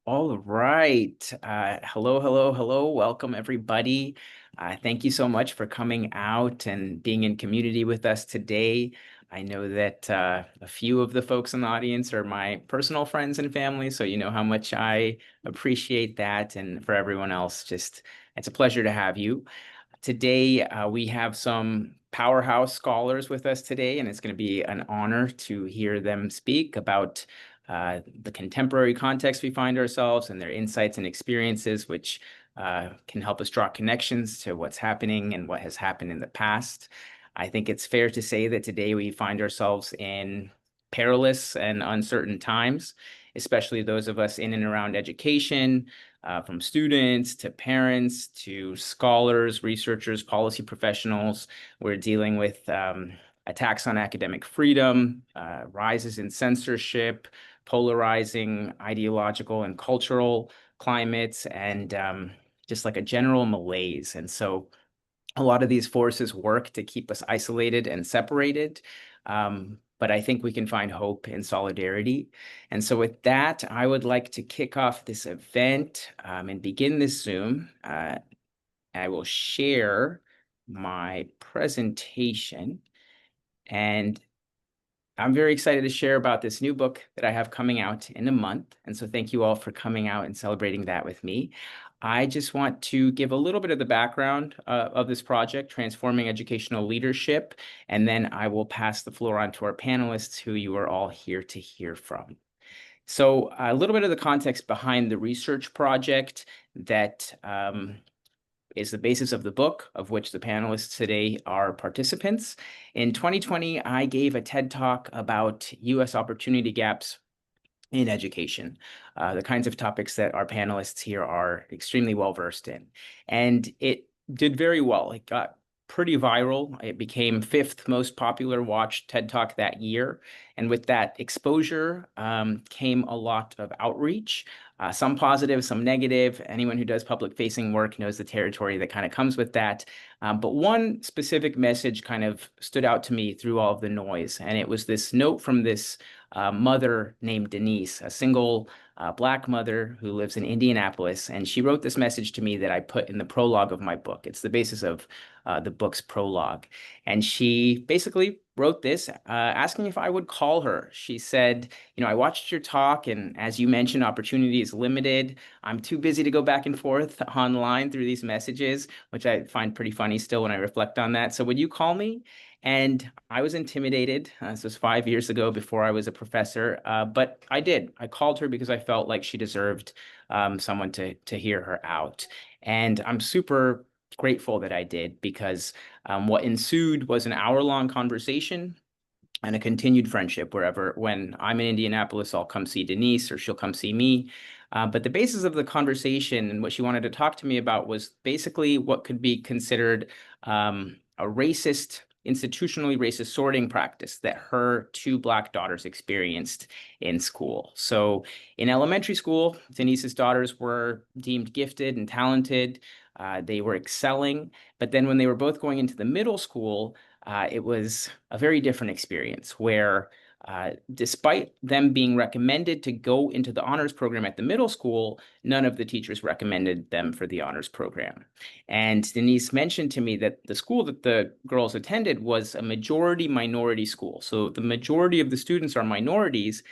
All right. Hello, hello, hello. Welcome, everybody. Thank you so much for coming out and being in community with us today. I know that a few of the folks in the audience are my personal friends and family, so you know how much I appreciate that. And for everyone else, just it's a pleasure to have you. Today, we have some powerhouse scholars with us today, and it's going to be an honor to hear them speak about the contemporary context we find ourselves and their insights and experiences, which can help us draw connections to what's happening and what has happened in the past. I think it's fair to say that today we find ourselves in perilous and uncertain times, especially those of us in and around education, from students to parents to scholars, researchers, policy professionals. We're dealing with attacks on academic freedom, rises in censorship, polarizing ideological and cultural climates, and just like a general malaise. And so a lot of these forces work to keep us isolated and separated. But I think we can find hope in solidarity. And so with that, I would like to kick off this event and begin this Zoom. I will share my presentation. And I'm very excited to share about this new book that I have coming out in a month. And so thank you all for coming out and celebrating that with me. I just want to give a little bit of the background of this project, Transforming Educational Leadership, and then I will pass the floor on to our panelists who you are all here to hear from. So a little bit of the context behind the research project that is the basis of the book, of which the panelists today are participants. In 2020, I gave a TED Talk about U.S. opportunity gaps in education, the kinds of topics that our panelists here are extremely well versed in. And it did very well. It got pretty viral. It became fifth most popular watched TED Talk that year. And with that exposure came a lot of outreach, some positive, some negative. Anyone who does public facing work knows the territory that kind of comes with that. But one specific message kind of stood out to me through all of the noise. And it was this note from this mother named Denise, a single Black mother who lives in Indianapolis. And she wrote this message to me that I put in the prologue of my book. It's the basis of the book's prologue. And she basically wrote this asking if I would call her. She said, I watched your talk, and as you mentioned, opportunity is limited. I'm too busy to go back and forth online through these messages, which I find pretty funny still when I reflect on that. So would you call me? And I was intimidated. This was 5 years ago before I was a professor, but I did. I called her because I felt like she deserved someone to hear her out. And I'm super grateful that I did because what ensued was an hour-long conversation and a continued friendship when I'm in Indianapolis, I'll come see Denise or she'll come see me. But the basis of the conversation and what she wanted to talk to me about was basically what could be considered a institutionally racist sorting practice that her two Black daughters experienced in school. So in elementary school, Denise's daughters were deemed gifted and talented. They were excelling. But then when they were both going into the middle school, it was a very different experience where despite them being recommended to go into the honors program at the middle school, none of the teachers recommended them for the honors program. And Denise mentioned to me that the school that the girls attended was a majority minority school. So the majority of the students are minorities,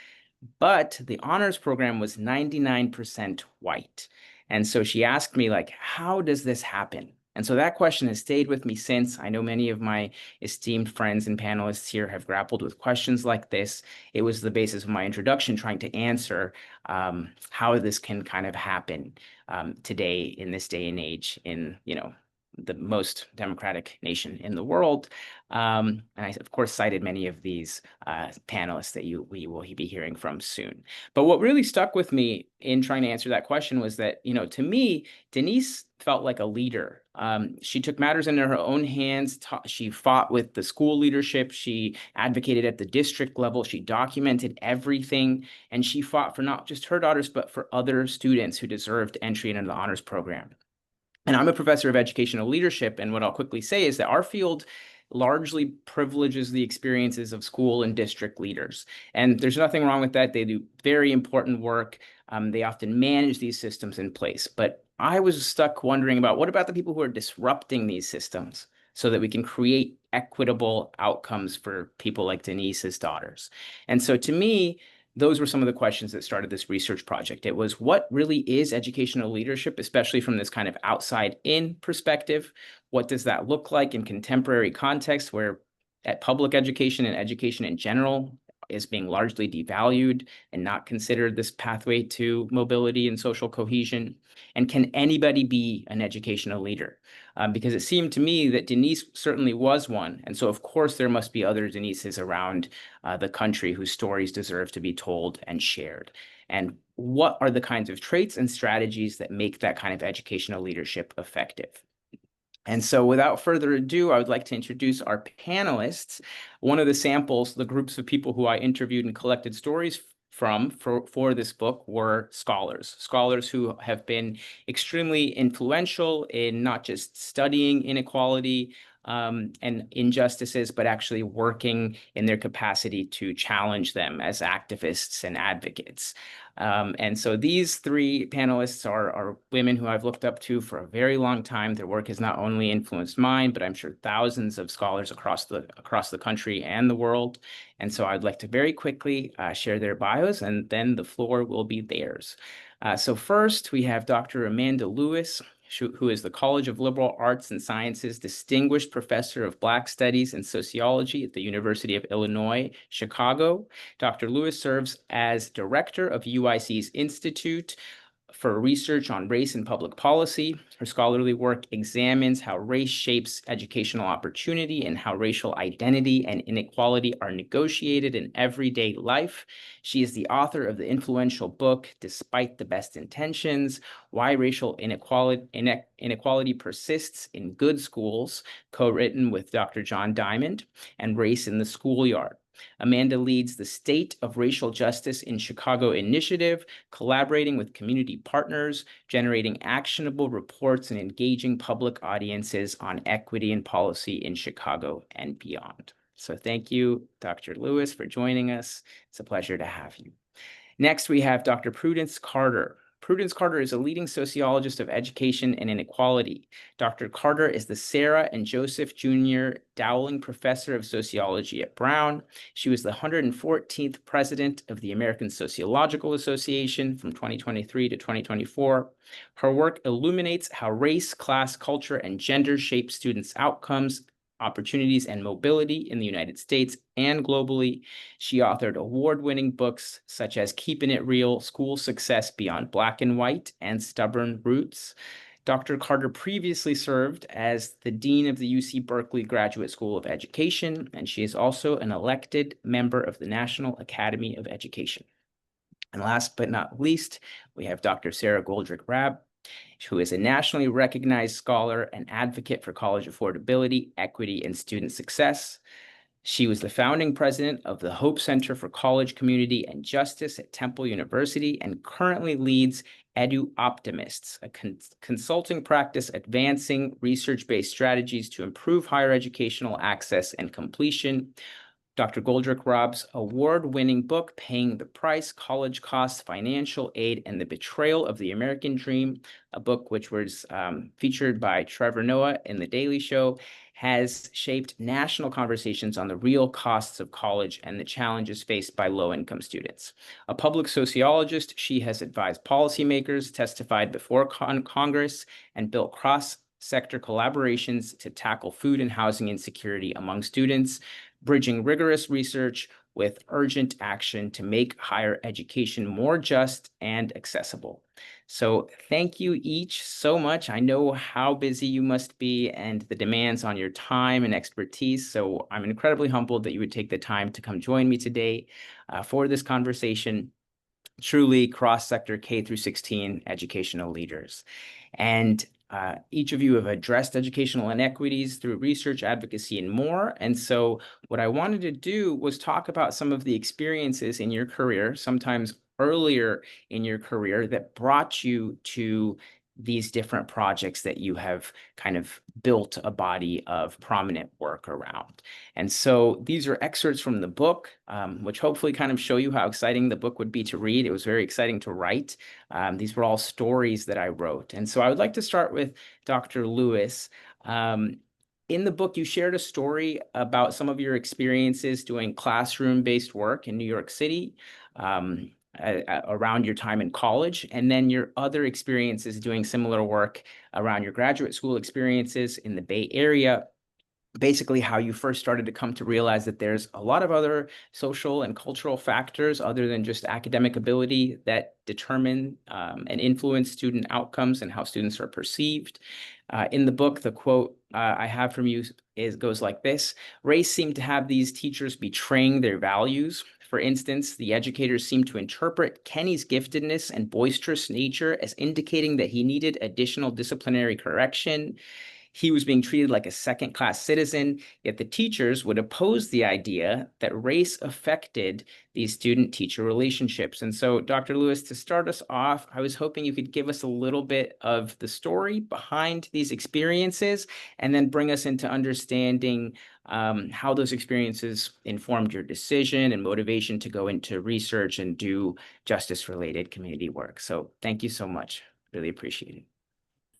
but the honors program was 99% white. And so she asked me, like, how does this happen? And so that question has stayed with me since. I know many of my esteemed friends and panelists here have grappled with questions like this. It was the basis of my introduction, trying to answer how this can kind of happen today in this day and age in, the most democratic nation in the world. And I, of course, cited many of these panelists that we will be hearing from soon. But what really stuck with me in trying to answer that question was that, to me, Denise felt like a leader. She took matters into her own hands. She fought with the school leadership. She advocated at the district level. She documented everything. And she fought for not just her daughters, but for other students who deserved entry into the honors program. And I'm a professor of educational leadership. And what I'll quickly say is that our field largely privileges the experiences of school and district leaders. And there's nothing wrong with that. They do very important work. They often manage these systems in place. But I was stuck wondering about, what about the people who are disrupting these systems so that we can create equitable outcomes for people like Denise's daughters? And so to me, those were some of the questions that started this research project. It was, what really is educational leadership, especially from this kind of outside-in perspective? What does that look like in contemporary context, where at public education and education in general is being largely devalued and not considered this pathway to mobility and social cohesion? And can anybody be an educational leader? Because it seemed to me that Denise certainly was one. And so, of course, there must be other Denises around the country whose stories deserve to be told and shared. And what are the kinds of traits and strategies that make that kind of educational leadership effective? And so without further ado, I would like to introduce our panelists. One of the samples, the groups of people who I interviewed and collected stories from for this book were scholars who have been extremely influential in not just studying inequality and injustices, but actually working in their capacity to challenge them as activists and advocates. And so these three panelists are women who I've looked up to for a very long time. Their work has not only influenced mine, but I'm sure thousands of scholars across the country and the world. And so I'd like to very quickly share their bios, and then the floor will be theirs. So first, we have Dr. Amanda Lewis, who is the College of Liberal Arts and Sciences Distinguished Professor of Black Studies and Sociology at the University of Illinois, Chicago. Dr. Lewis serves as director of UIC's Institute for Research on Race and Public Policy. Her scholarly work examines how race shapes educational opportunity and how racial identity and inequality are negotiated in everyday life. She is the author of the influential book, Despite the Best Intentions: Why Racial Inequality Persists in Good Schools, co-written with Dr. John Diamond, and Race in the Schoolyard. Amanda leads the State of Racial Justice in Chicago initiative, collaborating with community partners, generating actionable reports, and engaging public audiences on equity and policy in Chicago and beyond. So thank you, Dr. Lewis, for joining us. It's a pleasure to have you. Next, we have Dr. Prudence Carter. Prudence Carter is a leading sociologist of education and inequality. Dr. Carter is the Sarah and Joseph Jr. Dowling Professor of Sociology at Brown. She was the 114th president of the American Sociological Association from 2023 to 2024. Her work illuminates how race, class, culture, and gender shape students' outcomes, opportunities, and mobility in the United States and globally. She authored award-winning books such as Keeping It Real: School Success Beyond Black and White and Stubborn Roots. Dr. Carter previously served as the Dean of the UC Berkeley Graduate School of Education, and she is also an elected member of the National Academy of Education. And last but not least, we have Dr. Sara Goldrick-Rab, who is a nationally recognized scholar and advocate for college affordability, equity, and student success. She was the founding president of the Hope Center for College Community and Justice at Temple University and currently leads Edu Optimists, a consulting practice advancing research-based strategies to improve higher educational access and completion. Dr. Goldrick-Rab's award-winning book, Paying the Price: College Costs, Financial Aid, and the Betrayal of the American Dream, a book which was featured by Trevor Noah in The Daily Show, has shaped national conversations on the real costs of college and the challenges faced by low-income students. A public sociologist, she has advised policymakers, testified before Congress, and built cross-sector collaborations to tackle food and housing insecurity among students, bridging rigorous research with urgent action to make higher education more just and accessible. So thank you each so much. I know how busy you must be and the demands on your time and expertise. So I'm incredibly humbled that you would take the time to come join me today for this conversation. Truly cross-sector K through 16 educational leaders. And each of you have addressed educational inequities through research, advocacy, and more. And so what I wanted to do was talk about some of the experiences in your career, sometimes earlier in your career, that brought you to these different projects that you have kind of built a body of prominent work around. And so these are excerpts from the book, which hopefully kind of show you how exciting the book would be to read. It was very exciting to write. These were all stories that I wrote. And so I would like to start with Dr. Lewis. In the book, you shared a story about some of your experiences doing classroom-based work in New York City. Around your time in college, and then your other experiences doing similar work around your graduate school experiences in the Bay Area. Basically, how you first started to come to realize that there's a lot of other social and cultural factors other than just academic ability that determine and influence student outcomes and how students are perceived. In the book, the quote I have from you goes like this: "Race seemed to have these teachers betraying their values. For instance, the educators seemed to interpret Kenny's giftedness and boisterous nature as indicating that he needed additional disciplinary correction. He was being treated like a second-class citizen, yet the teachers would oppose the idea that race affected these student-teacher relationships." And so, Dr. Lewis, to start us off, I was hoping you could give us a little bit of the story behind these experiences and then bring us into understanding how those experiences informed your decision and motivation to go into research and do justice-related community work. So thank you so much. Really appreciate it.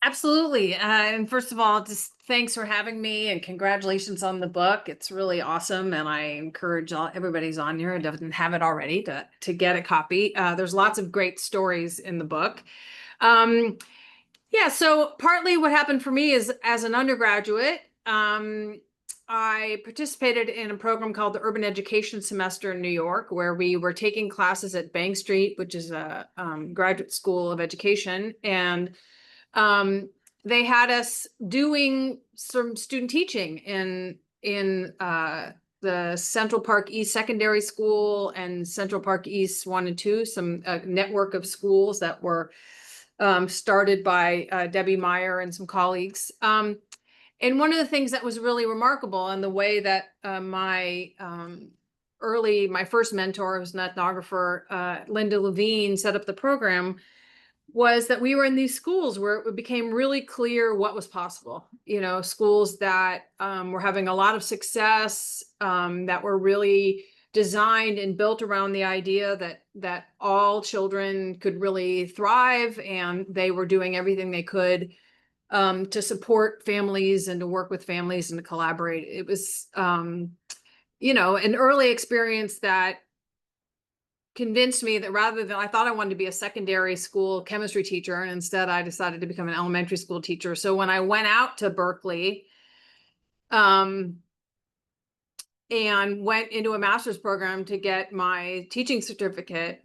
Absolutely. And first of all, just thanks for having me and congratulations on the book. It's really awesome. And I encourage everybody who's on here who doesn't have it already to get a copy. There's lots of great stories in the book. Yeah, so partly what happened for me is as an undergraduate, I participated in a program called the Urban Education Semester in New York, where we were taking classes at Bank Street, which is a graduate school of education. And they had us doing some student teaching in the Central Park East Secondary School and Central Park East 1 and 2, some network of schools that were started by Debbie Meyer and some colleagues. And one of the things that was really remarkable, and the way that my first mentor, who's an ethnographer, Linda Levine, set up the program, was that we were in these schools where it became really clear what was possible. You know, schools that were having a lot of success, that were really designed and built around the idea that all children could really thrive, and they were doing everything they could to support families and to work with families and to collaborate. It was, you know, an early experience that convinced me that rather than, I thought I wanted to be a secondary school chemistry teacher, and instead I decided to become an elementary school teacher. So when I went out to Berkeley, and went into a master's program to get my teaching certificate,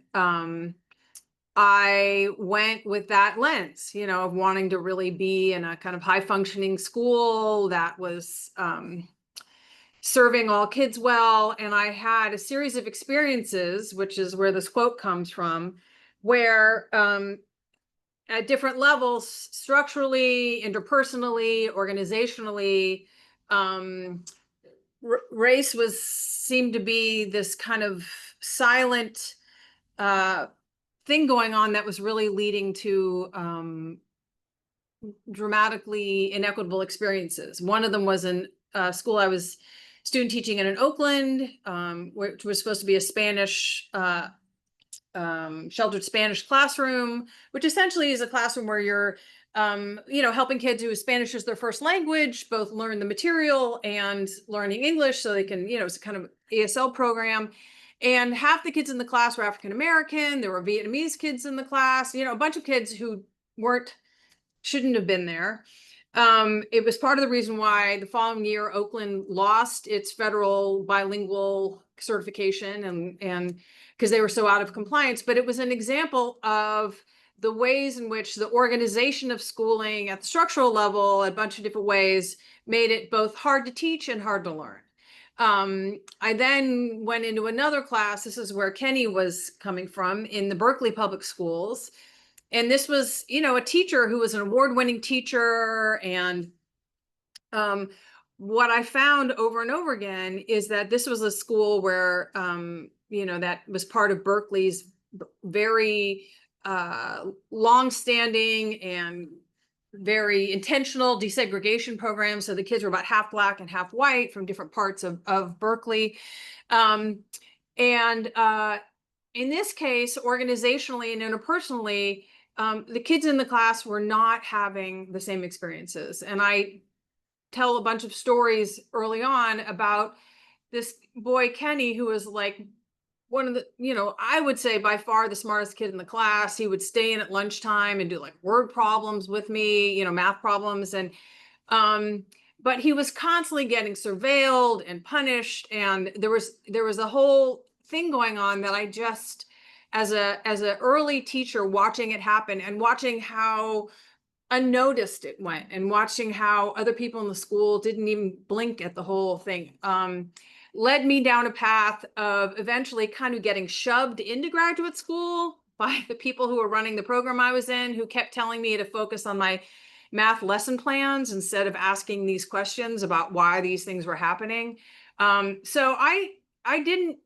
I went with that lens, you know, of wanting to really be in a kind of high functioning school that was serving all kids well. And I had a series of experiences, which is where this quote comes from, where at different levels, structurally, interpersonally, organizationally, race seemed to be this kind of silent thing going on that was really leading to dramatically inequitable experiences. One of them was in school I was student teaching in Oakland, which was supposed to be a Spanish, sheltered Spanish classroom, which essentially is a classroom where you're, you know, helping kids who Spanish is their first language, both learn the material and learning English so they can, you know, it's a kind of ASL program. And half the kids in the class were African-American. There were Vietnamese kids in the class, you know, a bunch of kids who shouldn't have been there. It was part of the reason why the following year Oakland lost its federal bilingual certification, and because they were so out of compliance. But it was an example of the ways in which the organization of schooling at the structural level, a bunch of different ways, made it both hard to teach and hard to learn. I then went into another class. This is where Kenny was coming from, in the Berkeley public schools. And this was, you know, a teacher who was an award-winning teacher. And what I found over and over again is that this was a school where, you know, that was part of Berkeley's very long-standing and very intentional desegregation programs. So the kids were about half Black and half white from different parts of Berkeley. And in this case, organizationally and interpersonally, the kids in the class were not having the same experiences. And I tell a bunch of stories early on about this boy, Kenny, who was like one of the, I would say by far the smartest kid in the class. He would stay in at lunchtime and do like word problems with me, math problems. And, but he was constantly getting surveilled and punished. And there was a whole thing going on that I just, as a early teacher, watching it happen and watching how unnoticed it went and watching how other people in the school didn't even blink at the whole thing, led me down a path of eventually kind of getting shoved into graduate school by the people who were running the program I was in, who kept telling me to focus on my math lesson plans instead of asking these questions about why these things were happening. So I didn't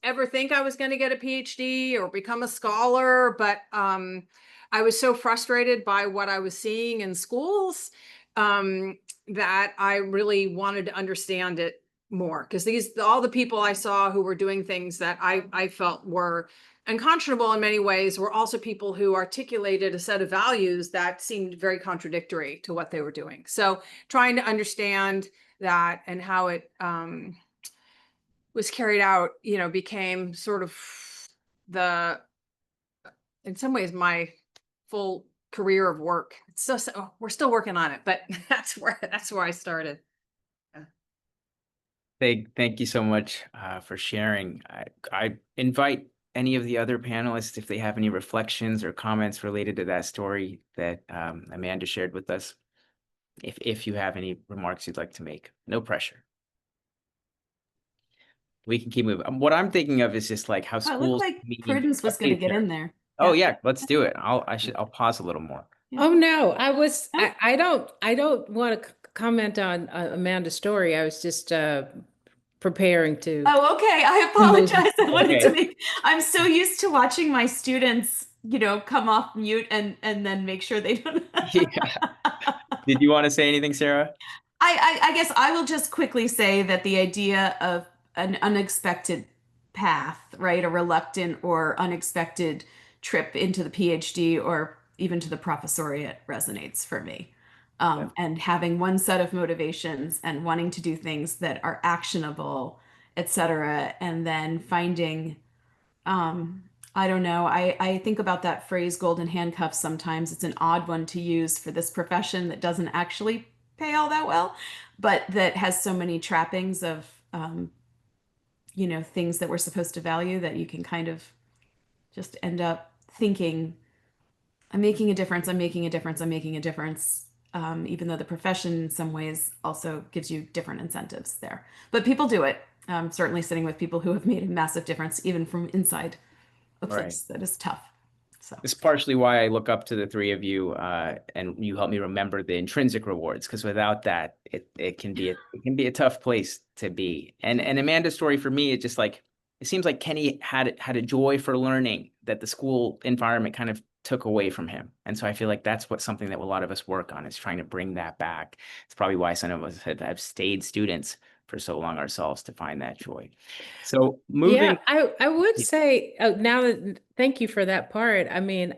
ever think I was going to get a PhD or become a scholar, but I was so frustrated by what I was seeing in schools that I really wanted to understand it more, because all the people I saw who were doing things that I felt were unconscionable in many ways were also people who articulated a set of values that seemed very contradictory to what they were doing. So trying to understand that and how it was carried out, became sort of in some ways, my full career of work. It's so we're still working on it, but that's where I started. Thank you so much for sharing. I invite any of the other panelists, if they have any reflections or comments related to that story that Amanda shared with us, if you have any remarks you'd like to make. No pressure. We can keep moving. What I'm thinking of is just like how Oh, it schools looked like need Prudence was going to updates get there. in there. Oh yeah, let's do it. I'll pause a little more. Oh no, I don't want to comment on Amanda's story. I was just preparing to. Oh, okay. I apologize. I wanted to Okay. I'm so used to watching my students, come off mute and then make sure they don't. Yeah. Did you want to say anything, Sarah? I guess I will just quickly say that the idea of an unexpected path, right? A reluctant or unexpected trip into the PhD or even to the professoriate resonates for me. Yeah. And having one set of motivations and wanting to do things that are actionable, etc. And then finding, I don't know, I think about that phrase golden handcuffs sometimes. It's an odd one to use for this profession that doesn't actually pay all that well, but that has so many trappings of, things that we're supposed to value that you can kind of just end up thinking, I'm making a difference, I'm making a difference, I'm making a difference. Even though the profession in some ways also gives you different incentives there. But people do it. Certainly sitting with people who have made a massive difference, even from inside a place that is tough. So it's partially why I look up to the three of you, and you help me remember the intrinsic rewards, because without that, it can be a tough place to be. And Amanda's story for me, it seems like Kenny had a joy for learning that the school environment kind of took away from him. And so I feel like that's something that a lot of us work on, is trying to bring that back. It's probably why some of us have stayed students for so long ourselves, to find that joy. So moving. Yeah, I would say thank you for that part. I mean,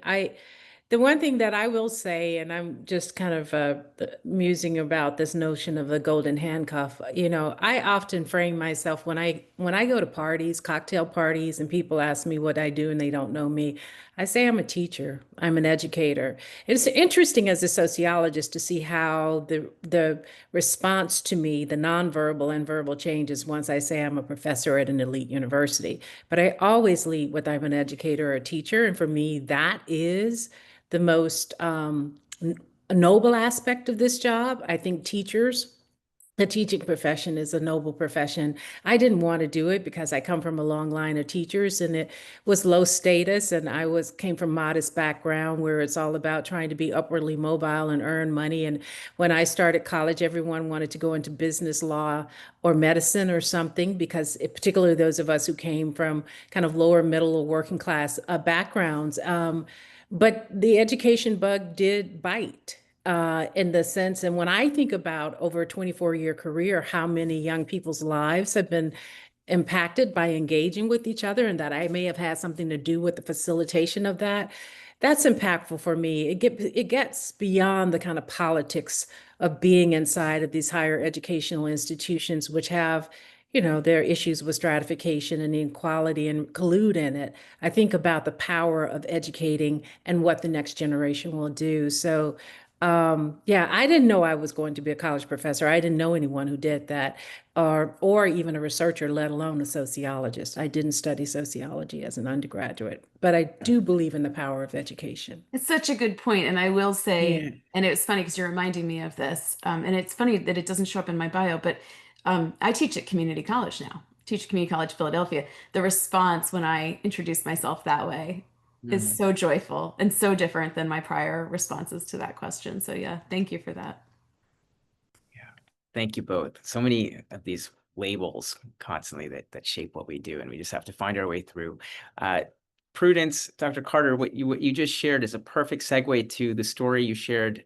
the one thing that I will say, and I'm just kind of musing about this notion of the golden handcuff. I often frame myself when I go to parties, cocktail parties, and people ask me what I do and they don't know me. I say I'm a teacher. I'm an educator. It's interesting as a sociologist to see how the response to me, the nonverbal and verbal changes once I say I'm a professor at an elite university. But I always lead with I'm an educator or a teacher, and for me that is the most noble aspect of this job. I think the teaching profession is a noble profession. I didn't want to do it because I come from a long line of teachers and it was low status, and I came from modest background where it's all about trying to be upwardly mobile and earn money. And when I started college, everyone wanted to go into business, law, or medicine or something, because particularly those of us who came from kind of lower middle or working class backgrounds. But the education bug did bite. in the sense, and when I think about over a 24-year career, how many young people's lives have been impacted by engaging with each other, and that I may have had something to do with the facilitation of that. That's impactful for me. It gets beyond the kind of politics of being inside of these higher educational institutions, which have, their issues with stratification and inequality and collude in it. I think about the power of educating and what the next generation will do. So yeah, I didn't know I was going to be a college professor. I didn't know anyone who did that, or even a researcher, let alone a sociologist. I didn't study sociology as an undergraduate, but I do believe in the power of education. It's such a good point. And I will say, Yeah. and it was funny because you're reminding me of this. And it's funny that it doesn't show up in my bio, but I teach at community college now, teach at Community College Philadelphia. The response when I introduce myself that way is Mhm. so joyful and so different than my prior responses to that question. So yeah, thank you for that. Yeah. Thank you both. So many of these labels constantly that shape what we do, and we just have to find our way through. Prudence, Dr. Carter, what you just shared is a perfect segue to the story you shared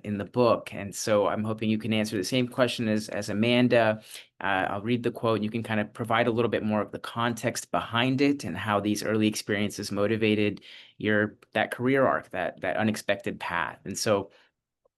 in the book. And so I'm hoping you can answer the same question as Amanda. I'll read the quote, and you can kind of provide a little bit more of the context behind it and how these early experiences motivated that career arc, that unexpected path. And so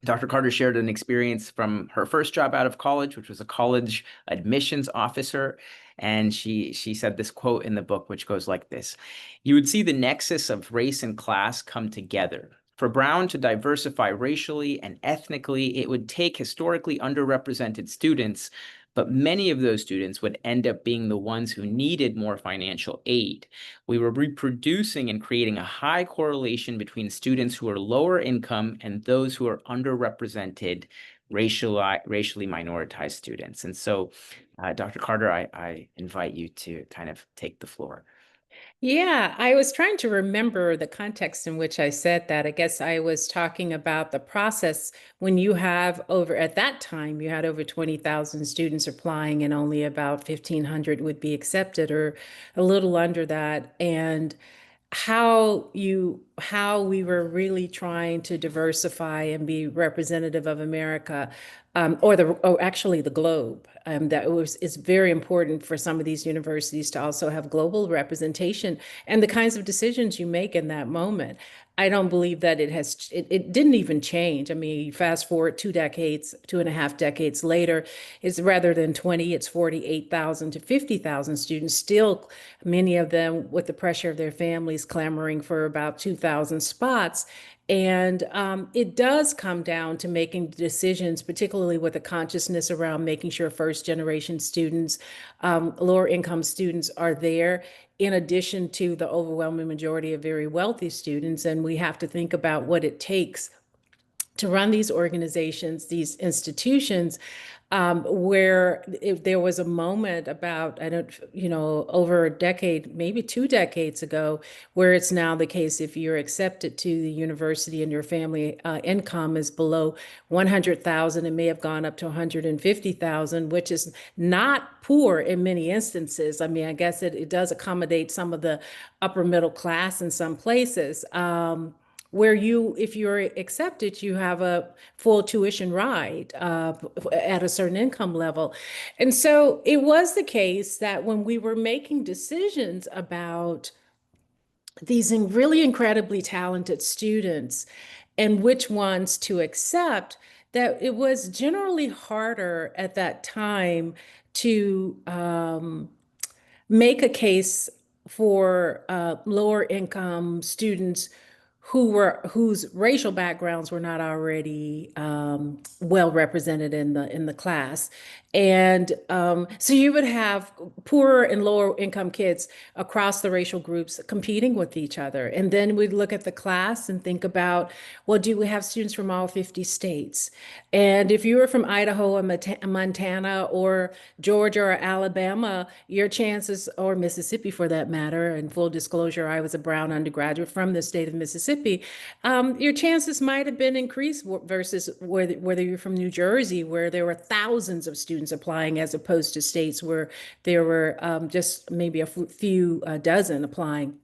Dr. Carter shared an experience from her first job out of college, which was a college admissions officer. And she said this quote in the book, which goes like this: "You would see the nexus of race and class come together. For Brown to diversify racially and ethnically, it would take historically underrepresented students, but many of those students would end up being the ones who needed more financial aid. We were reproducing and creating a high correlation between students who are lower income and those who are underrepresented, racially minoritized students." And so, Dr. Carter, I invite you to kind of take the floor. Yeah, I was trying to remember the context in which I said that. I guess I was talking about the process when you have at that time, you had over 20,000 students applying and only about 1,500 would be accepted, or a little under that. And how we were really trying to diversify and be representative of America, or actually the globe. It's very important for some of these universities to also have global representation and the kinds of decisions you make in that moment. I don't believe that it didn't even change. I mean, you fast forward 2 decades, 2.5 decades later, it's rather than 20, it's 48,000 to 50,000 students, still many of them with the pressure of their families clamoring for about 2,000 spots. And it does come down to making decisions, particularly with a consciousness around making sure first generation students, lower income students are there, in addition to the overwhelming majority of very wealthy students. And we have to think about what it takes to run these organizations, these institutions, where if there was a moment about, over a decade, maybe 2 decades ago, where it's now the case if you're accepted to the university and your family income is below 100,000, it may have gone up to 150,000, which is not poor in many instances. I mean, I guess it does accommodate some of the upper middle class in some places. Where if you're accepted, you have a full tuition ride at a certain income level. And so it was the case that when we were making decisions about these really incredibly talented students and which ones to accept, that it was generally harder at that time to make a case for lower income students whose racial backgrounds were not already well represented in the class. And so you would have poorer and lower income kids across the racial groups competing with each other. And then we'd look at the class and think about, well, do we have students from all 50 states? And if you were from Idaho or Montana or Georgia or Alabama, your chances, or Mississippi for that matter, and full disclosure, I was a Brown undergraduate from the state of Mississippi, your chances might have been increased versus whether you're from New Jersey, where there were thousands of students applying, as opposed to states where there were just maybe a few dozen applying.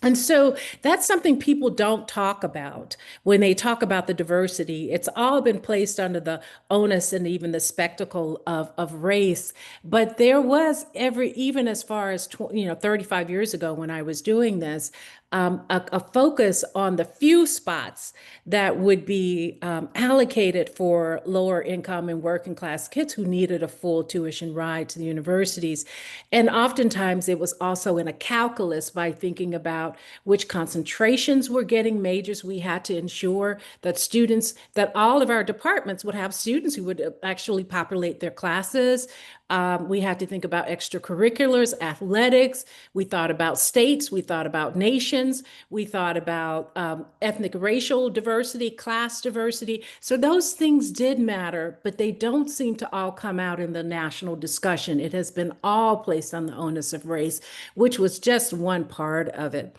And so that's something people don't talk about when they talk about the diversity. It's all been placed under the onus and even the spectacle of race. But there was even as far as 35 years ago when I was doing this, a focus on the few spots that would be allocated for lower income and working class kids who needed a full tuition ride to the universities. And oftentimes it was also in a calculus by thinking about which concentrations were getting majors. We had to ensure that all of our departments would have students who would actually populate their classes. We had to think about extracurriculars, athletics. We thought about states. We thought about nations. We thought about ethnic racial diversity, class diversity. So those things did matter, but they don't seem to all come out in the national discussion. It has been all placed on the onus of race, which was just one part of it.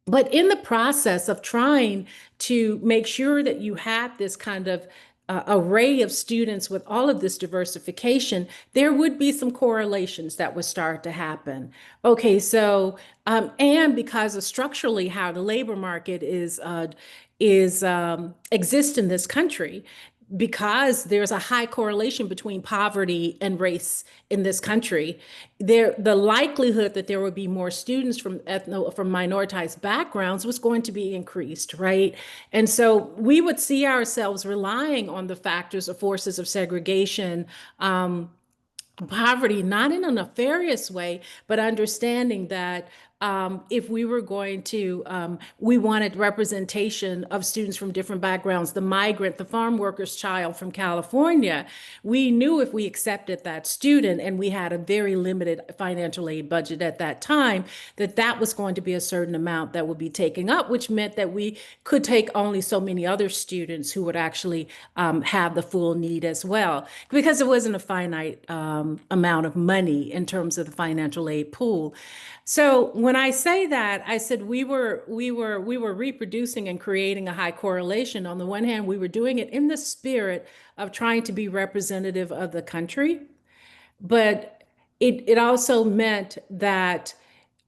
But in the process of trying to make sure that you had this kind of array of students with all of this diversification, there would be some correlations that would start to happen. Okay, so and because of structurally how the labor market exists in this country, because there's a high correlation between poverty and race in this country, the likelihood that there would be more students from minoritized backgrounds was going to be increased, right? And so we would see ourselves relying on the factors or forces of segregation, poverty, not in a nefarious way, but understanding that if we were going to, we wanted representation of students from different backgrounds, the migrant, the farm worker's child from California, we knew if we accepted that student, and we had a very limited financial aid budget at that time, that was going to be a certain amount that would be taken up, which meant that we could take only so many other students who would actually have the full need as well, because it wasn't a finite amount of money in terms of the financial aid pool. So when I say that, I said we were reproducing and creating a high correlation. On the one hand, we were doing it in the spirit of trying to be representative of the country, but it also meant that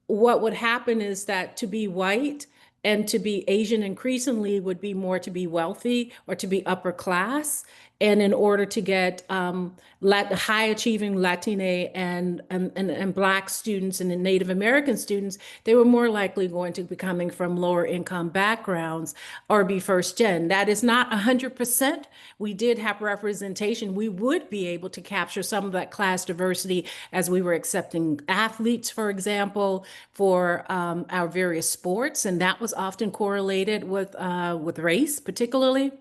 what would happen is that to be white and to be Asian increasingly would be more to be wealthy or to be upper class. And in order to get high achieving Latina and Black students and Native American students, they were more likely going to be coming from lower income backgrounds or be first gen. That is not 100%. We did have representation. We would be able to capture some of that class diversity as we were accepting athletes, for example, for our various sports. And that was often correlated with race, particularly.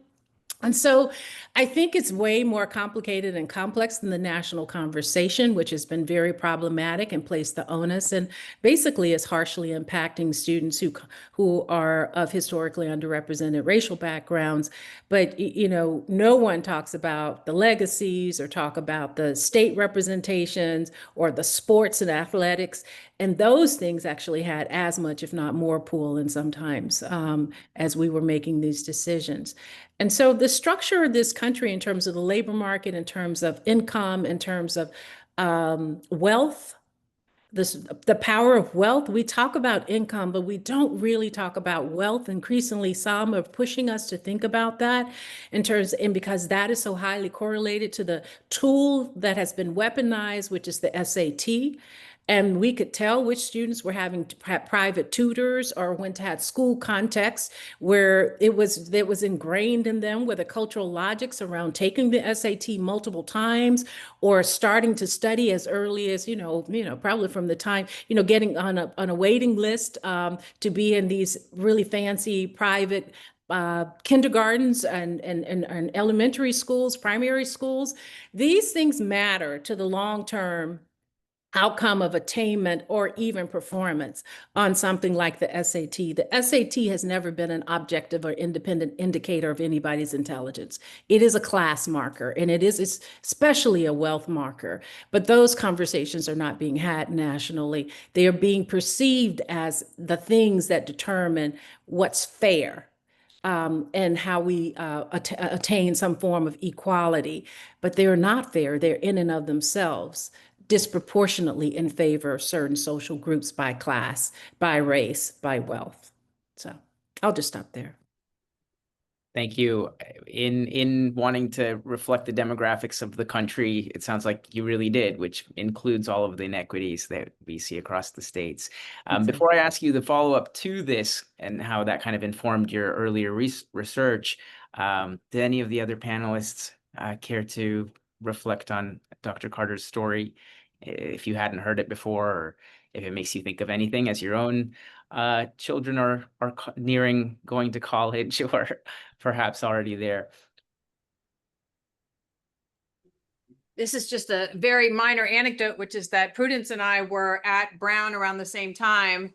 And so I think it's way more complicated and complex than the national conversation, which has been very problematic and placed the onus and basically is harshly impacting students who are of historically underrepresented racial backgrounds. But, no one talks about the legacies or talk about the state representations or the sports and athletics. And those things actually had as much, if not more, pull in sometimes as we were making these decisions. And so the structure of this country in terms of the labor market, in terms of income, in terms of wealth, the power of wealth, we talk about income, but we don't really talk about wealth. Increasingly, some are pushing us to think about that and because that is so highly correlated to the tool that has been weaponized, which is the SAT. And we could tell which students were having private tutors or went to had school context where it was ingrained in them with the cultural logics around taking the SAT multiple times or starting to study as early as, probably from the time, getting on a waiting list to be in these really fancy private kindergartens and elementary schools, primary schools. These things matter to the long-term outcome of attainment or even performance on something like the SAT. The SAT has never been an objective or independent indicator of anybody's intelligence. It is a class marker, and it's especially a wealth marker. But those conversations are not being had nationally. They are being perceived as the things that determine what's fair. And how we attain some form of equality, but they're not fair. They're in and of themselves. disproportionately in favor of certain social groups by class, by race, by wealth. So I'll just stop there. Thank you. In wanting to reflect the demographics of the country, it sounds like you really did, which includes all of the inequities that we see across the states. Before I ask you the follow-up to this and how that kind of informed your earlier research, did any of the other panelists care to reflect on Dr. Carter's story, if you hadn't heard it before, or if it makes you think of anything as your own children are nearing going to college or perhaps already there? This is just a very minor anecdote, which is that Prudence and I were at Brown around the same time,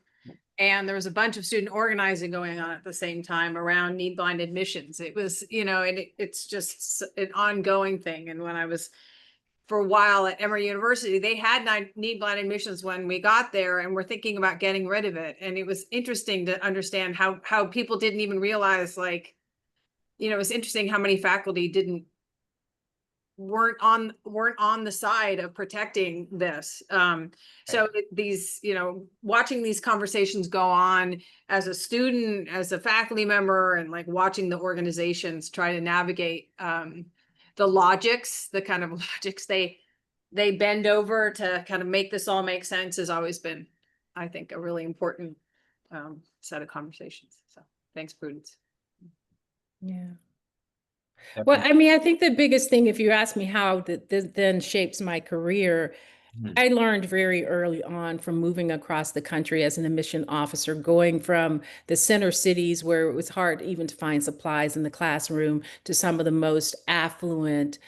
and there was a bunch of student organizing going on at the same time around need blind admissions. It was, and it's just an ongoing thing. And when I was for a while at Emory University, they had need blind admissions when we got there, and we're thinking about getting rid of it. And it was interesting to understand how people didn't even realize, like, it was interesting how many faculty weren't on the side of protecting this. So these, watching these conversations go on as a student, as a faculty member, and like watching the organizations try to navigate the logics, the kind of logics they bend over to kind of make this all make sense, has always been, I think, a really important set of conversations. So thanks, Prudence. Yeah. Well, I mean, I think the biggest thing, if you ask me how this then shapes my career, I learned very early on from moving across the country as an admission officer, going from the center cities where it was hard even to find supplies in the classroom to some of the most affluent,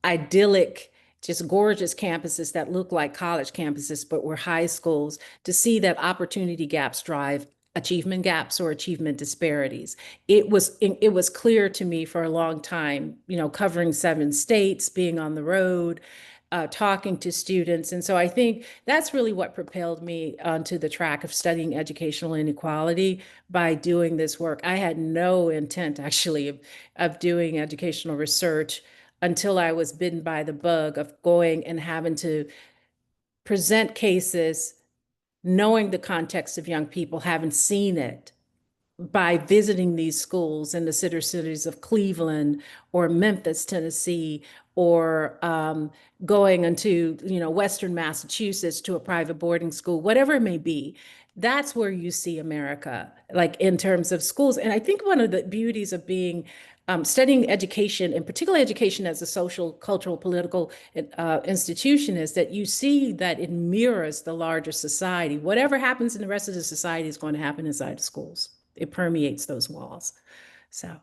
idyllic, just gorgeous campuses that look like college campuses, but were high schools, to see that opportunity gaps drive achievement gaps or achievement disparities. It was clear to me for a long time, covering 7 states, being on the road, talking to students. And so I think that's really what propelled me onto the track of studying educational inequality by doing this work. I had no intent actually of doing educational research until I was bitten by the bug of going and having to present cases, knowing the context of young people, having seen it by visiting these schools in the sister cities of Cleveland or Memphis, Tennessee, or going into Western Massachusetts to a private boarding school, whatever it may be. That's where you see America, like in terms of schools. And I think one of the beauties of being studying education, and particularly education as a social, cultural, political institution, is that you see that it mirrors the larger society. Whatever happens in the rest of the society is going to happen inside the schools. It permeates those walls. So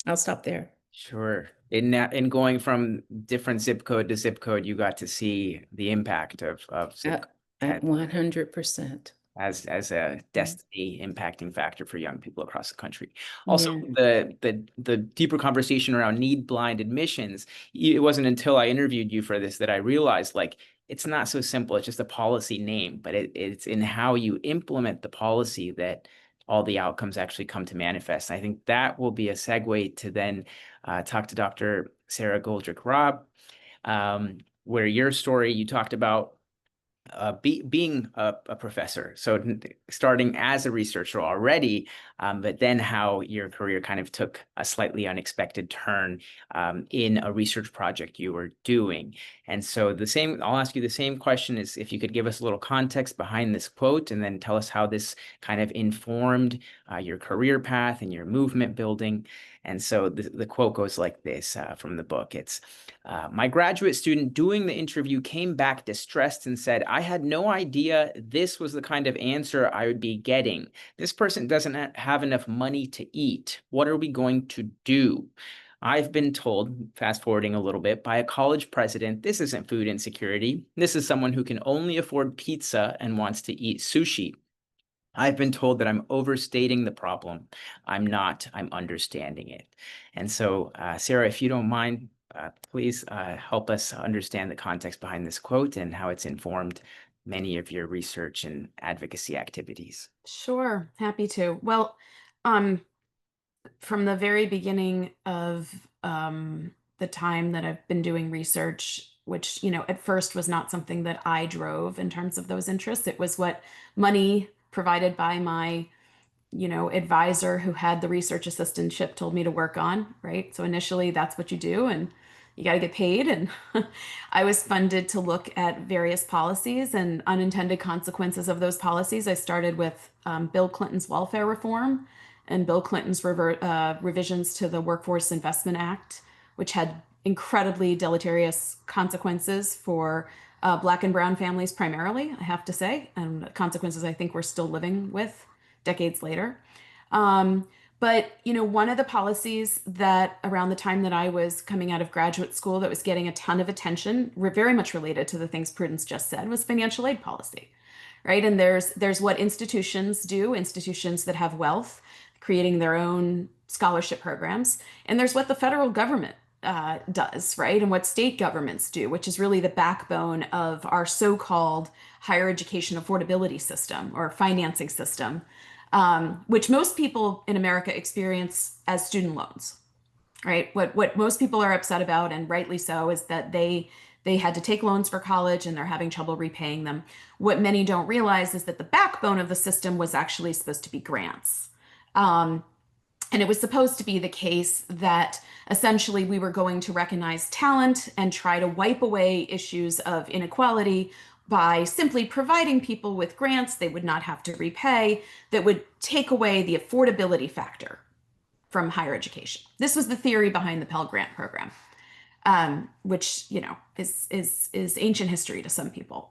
I'll stop there. Sure. In going from different zip code to zip code, you got to see the impact of zip at 100%. as a destiny impacting factor for young people across the country. Also, the deeper conversation around need blind admissions, it wasn't until I interviewed you for this that I realized, like, it's not so simple. It's just a policy name, but it's in how you implement the policy that all the outcomes actually come to manifest. And I think that will be a segue to then talk to Dr. Sara Goldrick-Rab, where your story, you talked about being a professor, so starting as a researcher already, but then how your career kind of took a slightly unexpected turn in a research project you were doing. And so I'll ask you the same question, is if you could give us a little context behind this quote, and then tell us how this kind of informed your career path and your movement building. And so the quote goes like this from the book. It's, my graduate student doing the interview came back distressed and said, I had no idea this was the kind of answer I would be getting. This person doesn't have enough money to eat. What are we going to do? I've been told, fast forwarding a little bit, by a college president, this isn't food insecurity. This is someone who can only afford pizza and wants to eat sushi. I've been told that I'm overstating the problem. I'm not, I'm understanding it. And so, Sara, if you don't mind, please help us understand the context behind this quote and how it's informed many of your research and advocacy activities. Sure, happy to. Well, from the very beginning of the time that I've been doing research, which, you know, at first was not something that I drove in terms of those interests. It was what money provided by my, you know, advisor who had the research assistantship told me to work on, right? So initially that's what you do, and you got to get paid. And I was funded to look at various policies and unintended consequences of those policies. I started with Bill Clinton's welfare reform and Bill Clinton's revisions to the Workforce Investment Act, which had incredibly deleterious consequences for Black and brown families primarily, I have to say, and consequences I think we're still living with decades later. But, you know, one of the policies that around the time that I was coming out of graduate school that was getting a ton of attention, very much related to the things Prudence just said, was financial aid policy, right? And there's what institutions do, institutions that have wealth, creating their own scholarship programs. And there's what the federal government does, right? And what state governments do, which is really the backbone of our so-called higher education affordability system or financing system, which most people in America experience as student loans, right? What most people are upset about, and rightly so, is that they had to take loans for college and they're having trouble repaying them. What many don't realize is that the backbone of the system was actually supposed to be grants. And it was supposed to be the case that essentially we were going to recognize talent and try to wipe away issues of inequality by simply providing people with grants they would not have to repay, that would take away the affordability factor from higher education. This was the theory behind the Pell Grant program, which, you know, is ancient history to some people.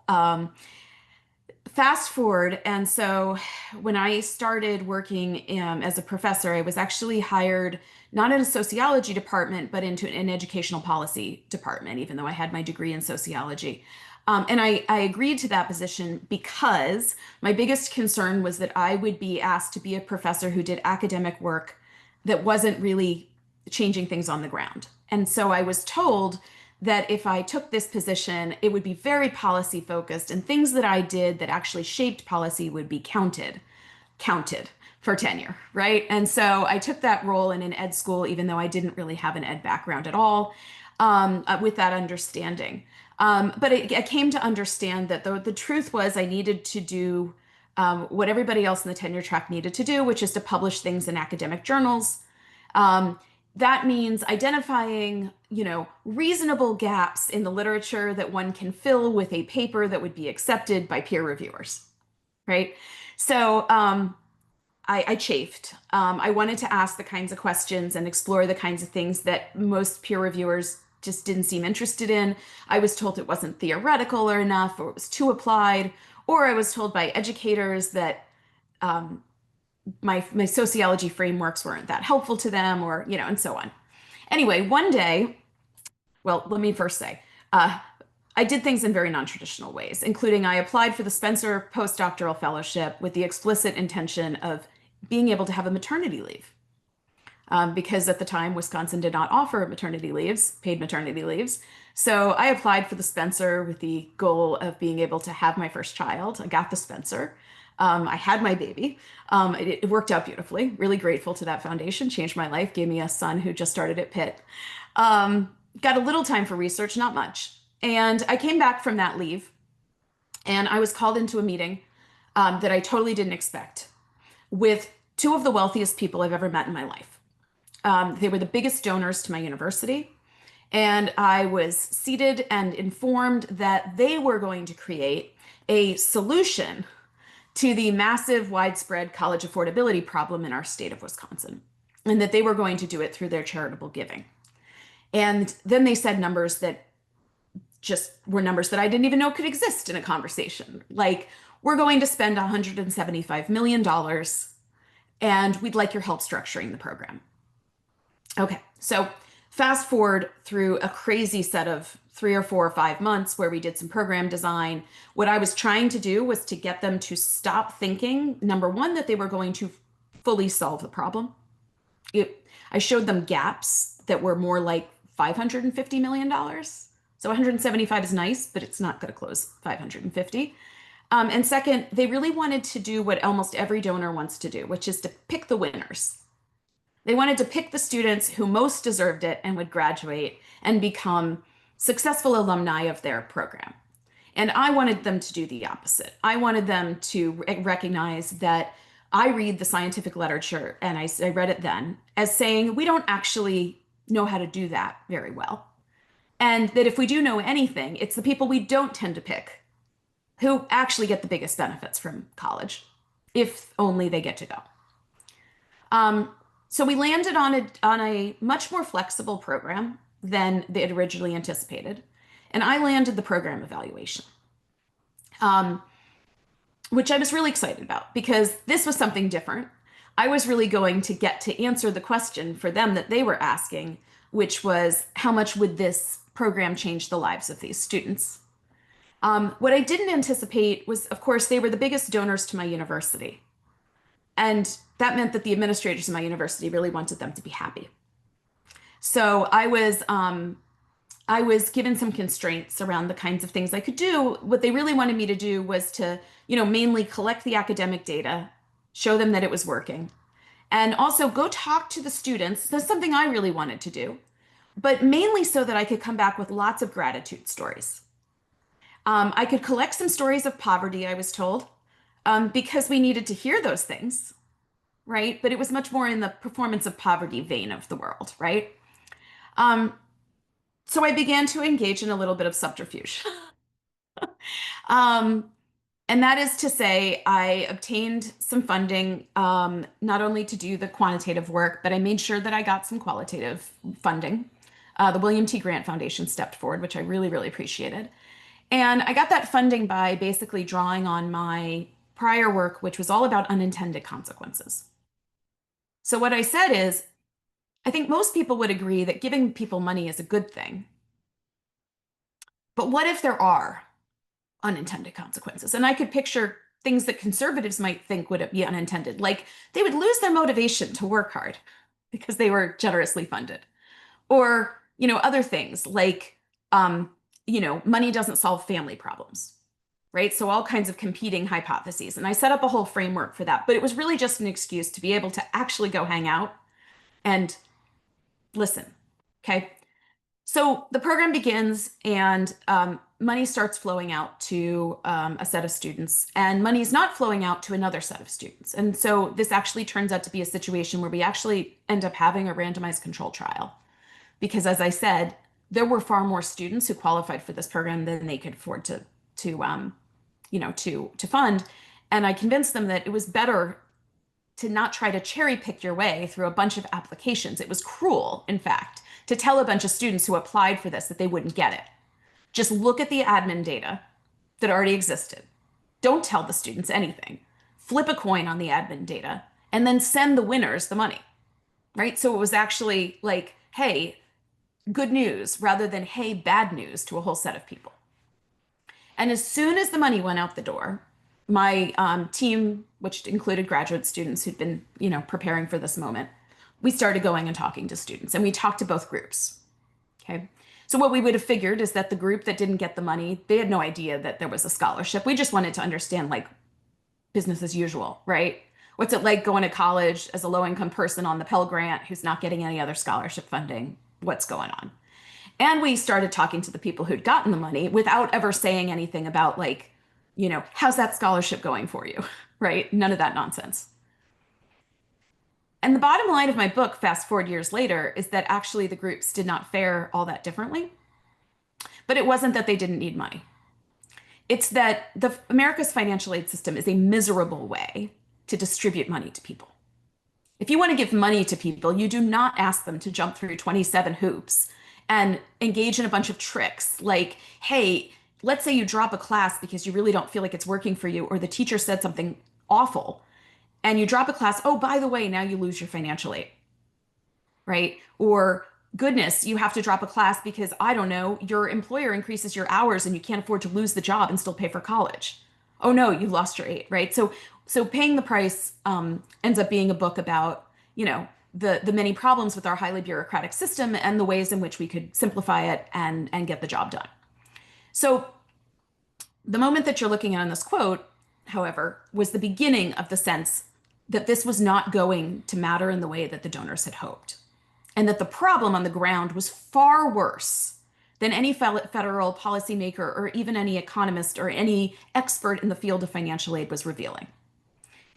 Fast forward, and so when I started working as a professor, I was actually hired not in a sociology department, but into an educational policy department, even though I had my degree in sociology. And I agreed to that position because my biggest concern was that I would be asked to be a professor who did academic work that wasn't really changing things on the ground. And so I was told that if I took this position, it would be very policy focused, and things that I did that actually shaped policy would be counted for tenure, right? And so I took that role in an ed school, even though I didn't really have an ed background at all, with that understanding. But I came to understand that the truth was I needed to do what everybody else in the tenure track needed to do, which is to publish things in academic journals. That means identifying, you know, reasonable gaps in the literature that one can fill with a paper that would be accepted by peer reviewers, right? So I chafed. I wanted to ask the kinds of questions and explore the kinds of things that most peer reviewers just didn't seem interested in. I was told it wasn't theoretical or enough, or it was too applied, or I was told by educators that my sociology frameworks weren't that helpful to them, or, you know, and so on. Anyway, one day, well, let me first say, I did things in very non-traditional ways, including I applied for the Spencer postdoctoral fellowship with the explicit intention of being able to have a maternity leave. Because at the time, Wisconsin did not offer maternity leaves, paid maternity leaves. So I applied for the Spencer with the goal of being able to have my first child. I got the Spencer. I had my baby. It worked out beautifully. Really grateful to that foundation. Changed my life. Gave me a son who just started at Pitt. Got a little time for research, not much. And I came back from that leave, and I was called into a meeting that I totally didn't expect with two of the wealthiest people I've ever met in my life. They were the biggest donors to my university. And I was seated and informed that they were going to create a solution to the massive widespread college affordability problem in our state of Wisconsin, and that they were going to do it through their charitable giving. And then they said numbers that just were numbers that I didn't even know could exist in a conversation. Like, we're going to spend $175 million and we'd like your help structuring the program. Okay, so fast forward through a crazy set of 3 or 4 or 5 months where we did some program design. What I was trying to do was to get them to stop thinking, number one, that they were going to fully solve the problem. I showed them gaps that were more like $550 million. So 175 is nice, but it's not going to close 550. And second, they really wanted to do what almost every donor wants to do, which is to pick the winners. They wanted to pick the students who most deserved it and would graduate and become successful alumni of their program. And I wanted them to do the opposite. I wanted them to recognize that I read the scientific literature, and I read it then, as saying we don't actually know how to do that very well. And that if we do know anything, it's the people we don't tend to pick who actually get the biggest benefits from college, if only they get to go. So we landed on a much more flexible program than they had originally anticipated. And I landed the program evaluation, which I was really excited about because this was something different. I was really going to get to answer the question for them that they were asking, which was, how much would this program change the lives of these students? What I didn't anticipate was, of course, they were the biggest donors to my university. And that meant that the administrators of my university really wanted them to be happy. So I was given some constraints around the kinds of things I could do. What they really wanted me to do was to, mainly collect the academic data, show them that it was working, and also go talk to the students. That's something I really wanted to do, but mainly so that I could come back with lots of gratitude stories. I could collect some stories of poverty, I was told, because we needed to hear those things, right? But it was much more in the performance of poverty vein of the world, right? So I began to engage in a little bit of subterfuge. And that is to say, I obtained some funding, not only to do the quantitative work, but I made sure that I got some qualitative funding. The William T. Grant Foundation stepped forward, which I really, really appreciated. And I got that funding by basically drawing on my prior work, which was all about unintended consequences. So what I said is, I think most people would agree that giving people money is a good thing. But what if there are unintended consequences? And I could picture things that conservatives might think would be unintended, like they would lose their motivation to work hard because they were generously funded. Or, other things like, money doesn't solve family problems, right? So all kinds of competing hypotheses. And I set up a whole framework for that, but it was really just an excuse to be able to actually go hang out and listen, okay? So the program begins and money starts flowing out to a set of students, and money is not flowing out to another set of students. And so this actually turns out to be a situation where we actually end up having a randomized control trial. Because as I said, there were far more students who qualified for this program than they could afford to fund. And I convinced them that it was better to not try to cherry pick your way through a bunch of applications. It was cruel, in fact, to tell a bunch of students who applied for this that they wouldn't get it. Just look at the admin data that already existed. Don't tell the students anything. Flip a coin on the admin data and then send the winners the money, right? So it was actually like, hey, good news rather than, hey, bad news to a whole set of people. And as soon as the money went out the door, my team, which included graduate students who'd been, preparing for this moment, we started going and talking to students, and we talked to both groups. Okay. So what we would have figured is that the group that didn't get the money, they had no idea that there was a scholarship. We just wanted to understand, like, business as usual, right? What's it like going to college as a low-income person on the Pell Grant who's not getting any other scholarship funding? What's going on? And we started talking to the people who'd gotten the money without ever saying anything about, like, how's that scholarship going for you, right? None of that nonsense. And the bottom line of my book, fast forward years later, is that actually the groups did not fare all that differently. But it wasn't that they didn't need money. It's that America's financial aid system is a miserable way to distribute money to people. If you want to give money to people, you do not ask them to jump through 27 hoops and engage in a bunch of tricks like, hey, let's say you drop a class because you really don't feel like it's working for you, or the teacher said something awful, and you drop a class, oh, by the way, now you lose your financial aid, right? Or, goodness, you have to drop a class because, I don't know, your employer increases your hours and you can't afford to lose the job and still pay for college. Oh no, you lost your aid, right? So paying the price ends up being a book about, the many problems with our highly bureaucratic system and the ways in which we could simplify it and get the job done. So the moment that you're looking at in this quote, however, was the beginning of the sense that this was not going to matter in the way that the donors had hoped, and that the problem on the ground was far worse than any federal policymaker or even any economist or any expert in the field of financial aid was revealing.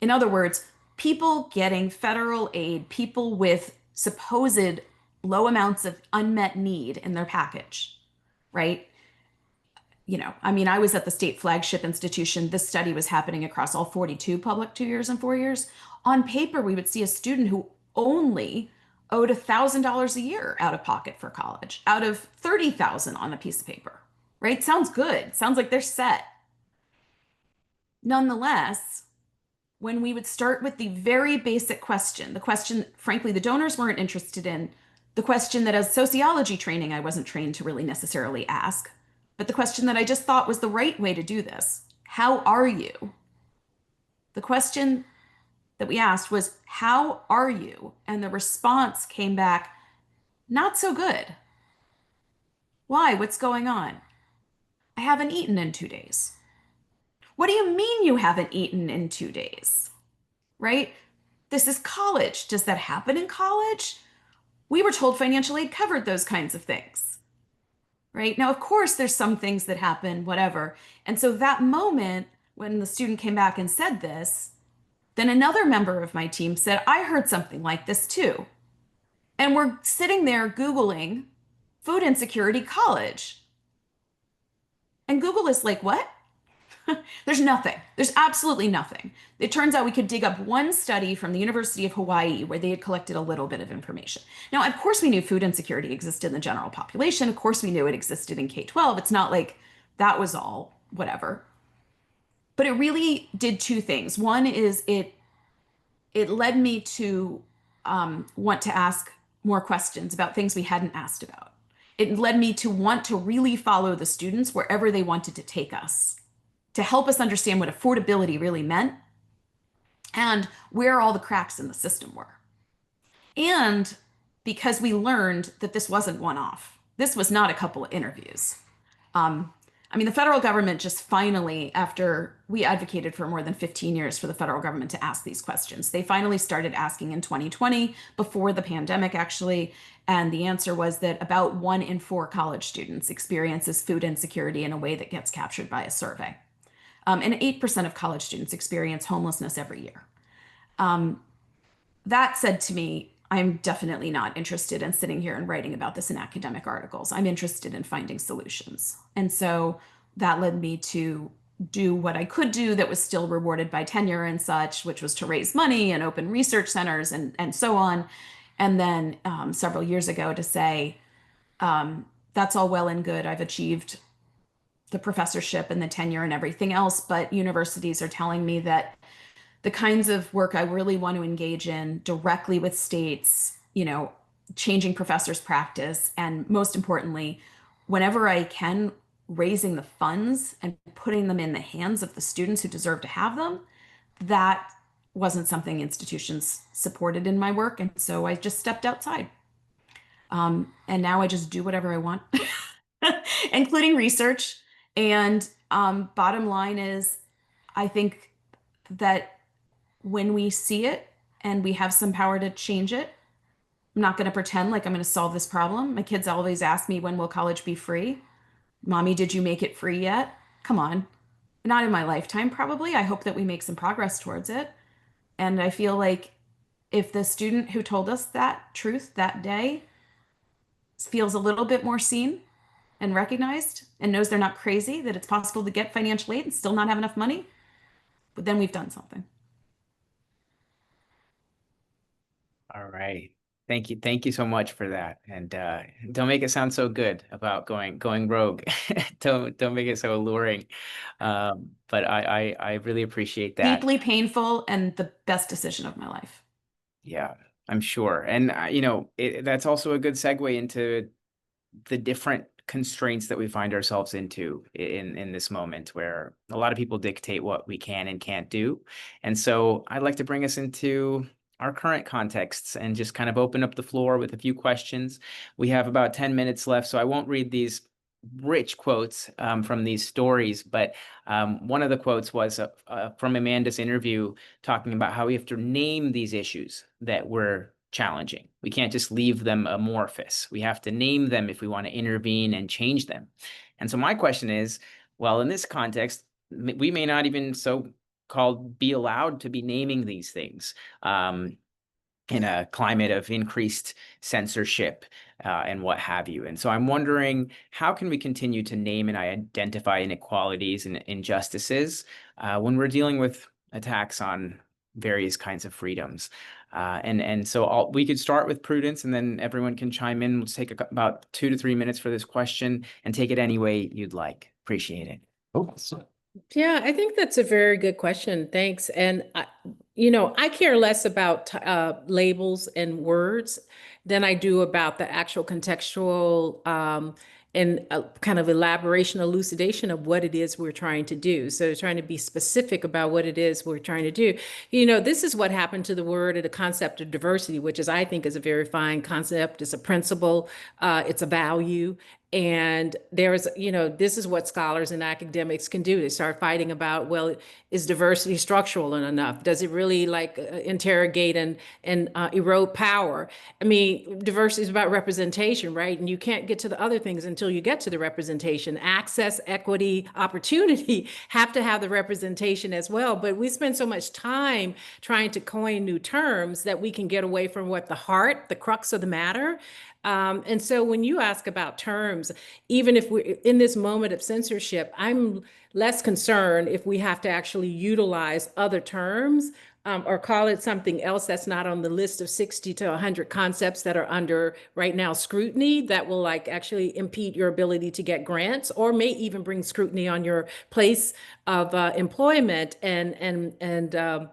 In other words, people getting federal aid, people with supposed low amounts of unmet need in their package, right? I mean, I was at the state flagship institution. This study was happening across all 42 public 2 years and 4 years. On paper, we would see a student who only owed $1,000 a year out of pocket for college, out of 30,000 on a piece of paper, right? Sounds good. Sounds like they're set. Nonetheless, when we would start with the very basic question, the question, frankly, the donors weren't interested in, the question that as sociology training, I wasn't trained to really necessarily ask, but the question that I just thought was the right way to do this. How are you? The question that we asked was, how are you? And the response came back, not so good. Why? What's going on? I haven't eaten in 2 days. What do you mean you haven't eaten in 2 days? Right? This is college. Does that happen in college? We were told financial aid covered those kinds of things. Right? Now, of course, there's some things that happen, whatever. And so that moment when the student came back and said this, then another member of my team said, I heard something like this too. And we're sitting there Googling food insecurity college. And Google is like, what? There's nothing. There's absolutely nothing. It turns out we could dig up one study from the University of Hawaii where they had collected a little bit of information. Now, of course, we knew food insecurity existed in the general population. Of course, we knew it existed in K-12. It's not like that was all whatever. But it really did two things. One is it led me to want to ask more questions about things we hadn't asked about. It led me to want to really follow the students wherever they wanted to take us, to help us understand what affordability really meant and where all the cracks in the system were. And because we learned that this wasn't one-off. This was not a couple of interviews. I mean, the federal government just finally, after we advocated for more than 15 years for the federal government to ask these questions, they finally started asking in 2020, before the pandemic actually, and the answer was that about 1 in 4 college students experiences food insecurity in a way that gets captured by a survey. And 8% of college students experience homelessness every year. That said to me, I'm definitely not interested in sitting here and writing about this in academic articles. I'm interested in finding solutions. And so that led me to do what I could do that was still rewarded by tenure and such, which was to raise money and open research centers and so on. And then several years ago to say, that's all well and good. I've achieved the professorship and the tenure and everything else, but universities are telling me that the kinds of work I really want to engage in directly with states, changing professors' practice, and most importantly, whenever I can, raising the funds and putting them in the hands of the students who deserve to have them, that wasn't something institutions supported in my work. And so I just stepped outside. And now I just do whatever I want, including research. And bottom line is, I think that when we see it and we have some power to change it, I'm not going to pretend like I'm going to solve this problem. My kids always ask me, when will college be free? Mommy, did you make it free yet? Come on. Not in my lifetime, probably. I hope that we make some progress towards it. And I feel like if the student who told us that truth that day feels a little bit more seen and recognized and knows they're not crazy, that it's possible to get financial aid and still not have enough money, but then we've done something. All right. Thank you. Thank you so much for that. And don't make it sound so good about going rogue. Don't make it so alluring. But I really appreciate that. Deeply painful and the best decision of my life. Yeah, I'm sure. And that's also a good segue into the different constraints that we find ourselves into in this moment, where a lot of people dictate what we can and can't do. And so I'd like to bring us into our current contexts and just kind of open up the floor with a few questions. We have about 10 minutes left, so I won't read these rich quotes from these stories, but one of the quotes was from Amanda's interview, talking about how we have to name these issues that we're challenging. We can't just leave them amorphous. We have to name them if we want to intervene and change them. And so my question is, well, in this context, we may not even so-called be allowed to be naming these things. In a climate of increased censorship and what have you. And so I'm wondering, how can we continue to name and identify inequalities and injustices when we're dealing with attacks on various kinds of freedoms? And so we could start with Prudence, and then everyone can chime in. Let's take about 2 to 3 minutes for this question, and take it any way you'd like. Appreciate it. Oh, Yeah, I think that's a very good question. Thanks. And I care less about labels and words than I do about the actual contextual and kind of elaboration, elucidation of what it is we're trying to do. So trying to be specific about what it is we're trying to do. This is what happened to the word or the concept of diversity, which I think is a very fine concept. It's a principle. It's a value. And this is what scholars and academics can do. They start fighting about, well, is diversity structural enough? Does it really interrogate and erode power? I mean, diversity is about representation, right? And you can't get to the other things until you get to the representation. Access, equity, opportunity have to have the representation as well. But we spend so much time trying to coin new terms that we can get away from what the heart, the crux of the matter. And so when you ask about terms, even if we're in this moment of censorship, I'm less concerned if we have to actually utilize other terms or call it something else that's not on the list of 60 to 100 concepts that are under right now scrutiny that will actually impede your ability to get grants, or may even bring scrutiny on your place of employment and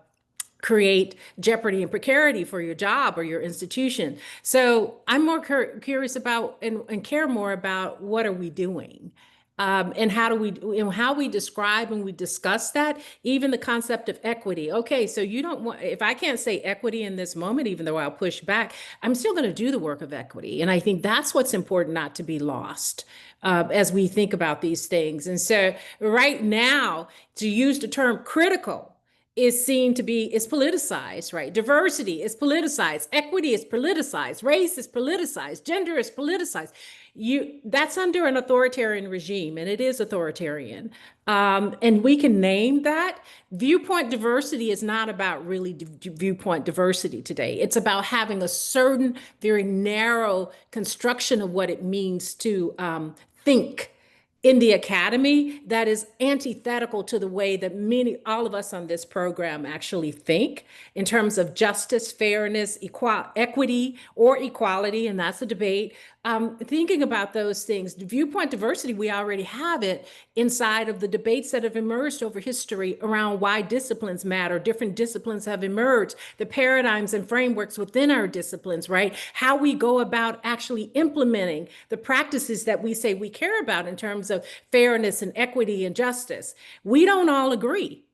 create jeopardy and precarity for your job or your institution. So I'm more curious about and care more about what are we doing, and how we describe and we discuss that. Even the concept of equity. Okay, so you don't want, if I can't say equity in this moment, even though I'll push back, I'm still going to do the work of equity, and I think that's what's important not to be lost as we think about these things. And so right now, to use the term critical is seen to be, is politicized, right? Diversity is politicized, equity is politicized, race is politicized, gender is politicized. That's under an authoritarian regime, and it is authoritarian. And we can name that. Viewpoint diversity is not about really viewpoint diversity today. It's about having a certain very narrow construction of what it means to think in the academy that is antithetical to the way that all of us on this program actually think in terms of justice, fairness, equity, or equality, and that's a debate. Thinking about those things, viewpoint diversity, we already have it inside of the debates that have emerged over history around why disciplines matter. Different disciplines have emerged, the paradigms and frameworks within our disciplines, right? How we go about actually implementing the practices that we say we care about in terms of fairness and equity and justice. We don't all agree.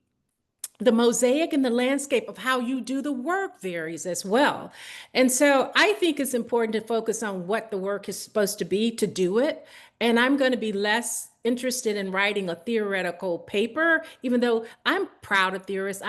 The mosaic and the landscape of how you do the work varies as well. And so I think it's important to focus on what the work is supposed to be to do it. And I'm going to be less interested in writing a theoretical paper, even though I'm proud of theorists.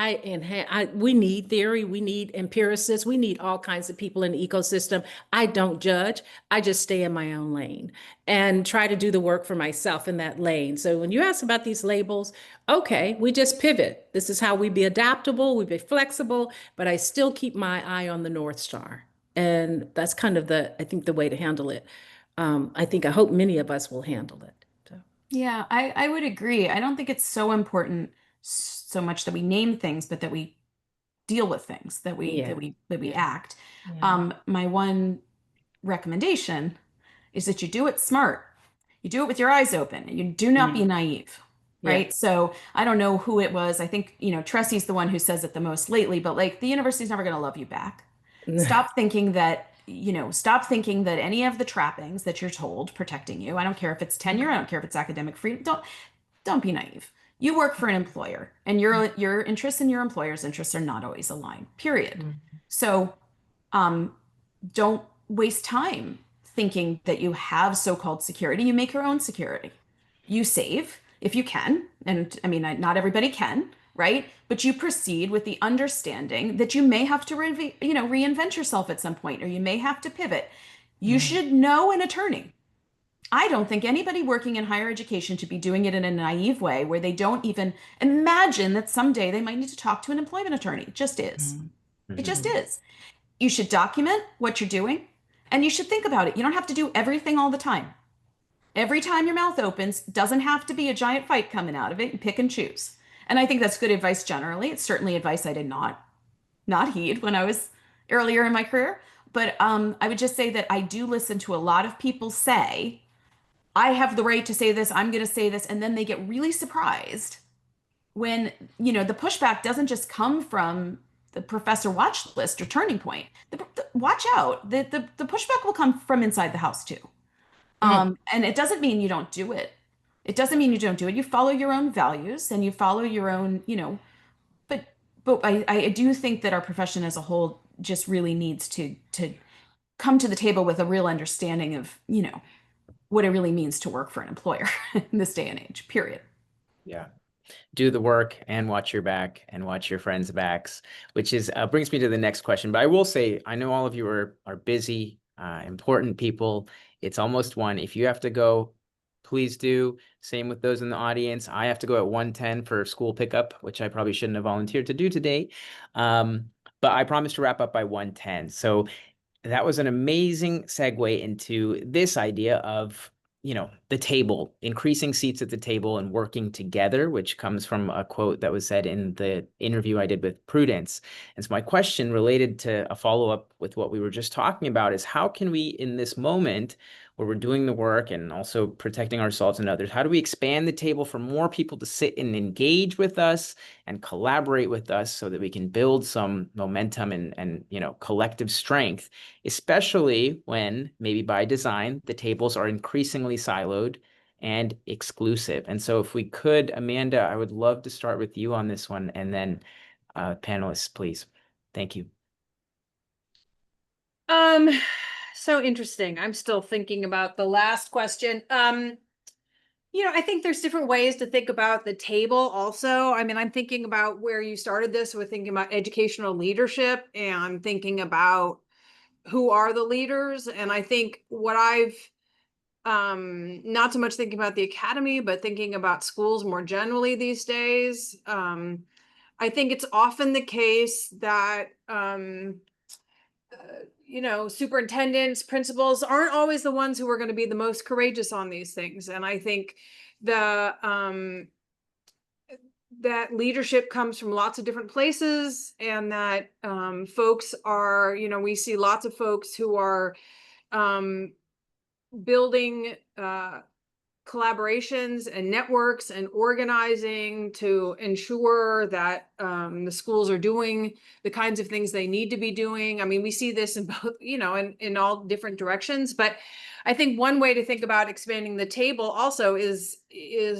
We need theory, we need empiricists, we need all kinds of people in the ecosystem. I don't judge, I just stay in my own lane and try to do the work for myself in that lane. So when you ask about these labels, okay, we just pivot. This is how we be adaptable, we be flexible, but I still keep my eye on the North Star. And that's kind of I think the way to handle it. I hope many of us will handle it. Yeah, I would agree. I don't think it's so important so much that we name things, but that we deal with things, that we act. Yeah. My one recommendation is that you do it smart. You do it with your eyes open, and you do not be naive, right? Yeah. So I don't know who it was. I think, Tressy's the one who says it the most lately, but the university's never going to love you back. Stop thinking that any of the trappings that you're told protecting you, I don't care if it's tenure, I don't care if it's academic freedom, don't be naive. You work for an employer, and your interests and your employer's interests are not always aligned, period. So don't waste time thinking that you have so-called security. You make your own security. You save if you can, and I mean, not everybody can, right? But you proceed with the understanding that you may have to reinvent yourself at some point, or you may have to pivot. You should know an attorney. I don't think anybody working in higher education should be doing it in a naive way where they don't even imagine that someday they might need to talk to an employment attorney. It just is. It just is. You should document what you're doing and you should think about it. You don't have to do everything all the time. Every time your mouth opens, doesn't have to be a giant fight coming out of it. You pick and choose. And I think that's good advice generally. It's certainly advice I did not heed when I was earlier in my career. But I would just say that I do listen to a lot of people say, I have the right to say this, I'm going to say this, and then they get really surprised when, the pushback doesn't just come from the professor watch list or turning point. Watch out. The pushback will come from inside the house too. And it doesn't mean you don't do it. It doesn't mean you don't do it. You follow your own values and you follow your own, but I do think that our profession as a whole just really needs to come to the table with a real understanding of, what it really means to work for an employer in this day and age, period. Yeah. Do the work and watch your back and watch your friends' backs, which is brings me to the next question. But I will say, I know all of you are busy, important people. It's almost 1. If you have to go, please do. Same with those in the audience. I have to go at 1:10 for school pickup, which I probably shouldn't have volunteered to do today. But I promise to wrap up by 1:10. So that was an amazing segue into this idea of, the table, increasing seats at the table and working together, which comes from a quote that was said in the interview I did with Prudence. And so my question related to a follow-up with what we were just talking about is how can we, in this moment where we're doing the work and also protecting ourselves and others, how do we expand the table for more people to sit and engage with us and collaborate with us so that we can build some momentum and collective strength, especially when maybe by design, the tables are increasingly siloed and exclusive. And so if we could, Amanda, I would love to start with you on this one, and then panelists, please. Thank you. So interesting. I'm still thinking about the last question. I think there's different ways to think about the table also. I mean, I'm thinking about where you started this with thinking about educational leadership and thinking about who are the leaders. And I think what I've not so much thinking about the academy, but thinking about schools more generally these days. I think it's often the case that superintendents, principals aren't always the ones who are going to be the most courageous on these things. And I think that leadership comes from lots of different places, and that folks are, we see lots of folks who are building collaborations and networks and organizing to ensure that the schools are doing the kinds of things they need to be doing. I mean, we see this in both, in all different directions. But I think one way to think about expanding the table also is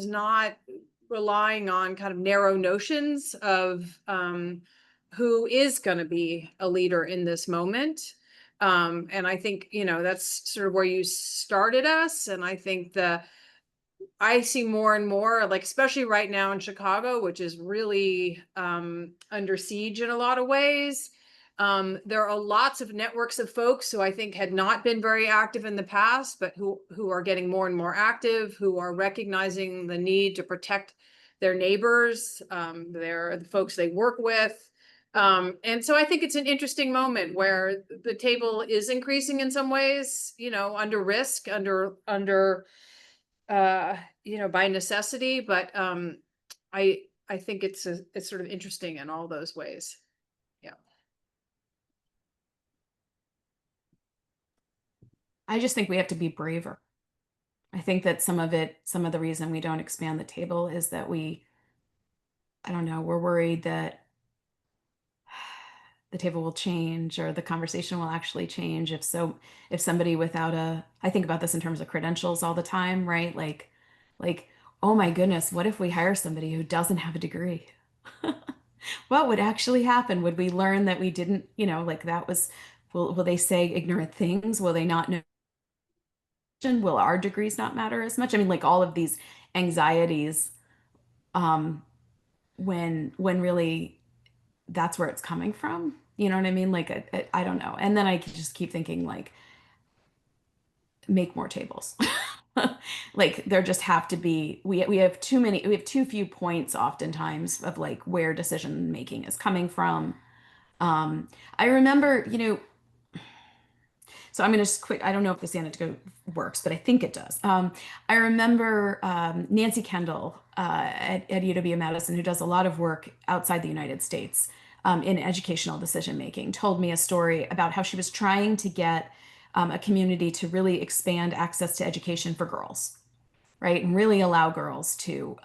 not relying on kind of narrow notions of who is going to be a leader in this moment. And I think, that's sort of where you started us. And I think I see more and more, like, especially right now in Chicago, which is really under siege in a lot of ways. There are lots of networks of folks who I think had not been very active in the past, but who are getting more and more active, who are recognizing the need to protect their neighbors, the folks they work with. And so I think it's an interesting moment where the table is increasing in some ways, under risk, by necessity, but I think it's sort of interesting in all those ways. Yeah. I just think we have to be braver. I think that some of the reason we don't expand the table is that I don't know, we're worried that the table will change or the conversation will actually change. If somebody I think about this in terms of credentials all the time, right? Like, oh my goodness, what if we hire somebody who doesn't have a degree? What would actually happen? Would we learn that we didn't, will they say ignorant things? Will they not know? Will our degrees not matter as much? I mean, like all of these anxieties, when really that's where it's coming from. You know what I mean? Like, I don't know. And then I just keep thinking, like, make more tables. Like, there just have to be, we have too few points oftentimes of like where decision making is coming from. I remember, so I'm going to just quick, I don't know if this anecdote works, but I think it does. I remember Nancy Kendall at UW-Madison, who does a lot of work outside the United States in educational decision making, told me a story about how she was trying to get a community to really expand access to education for girls, right? And really allow girls to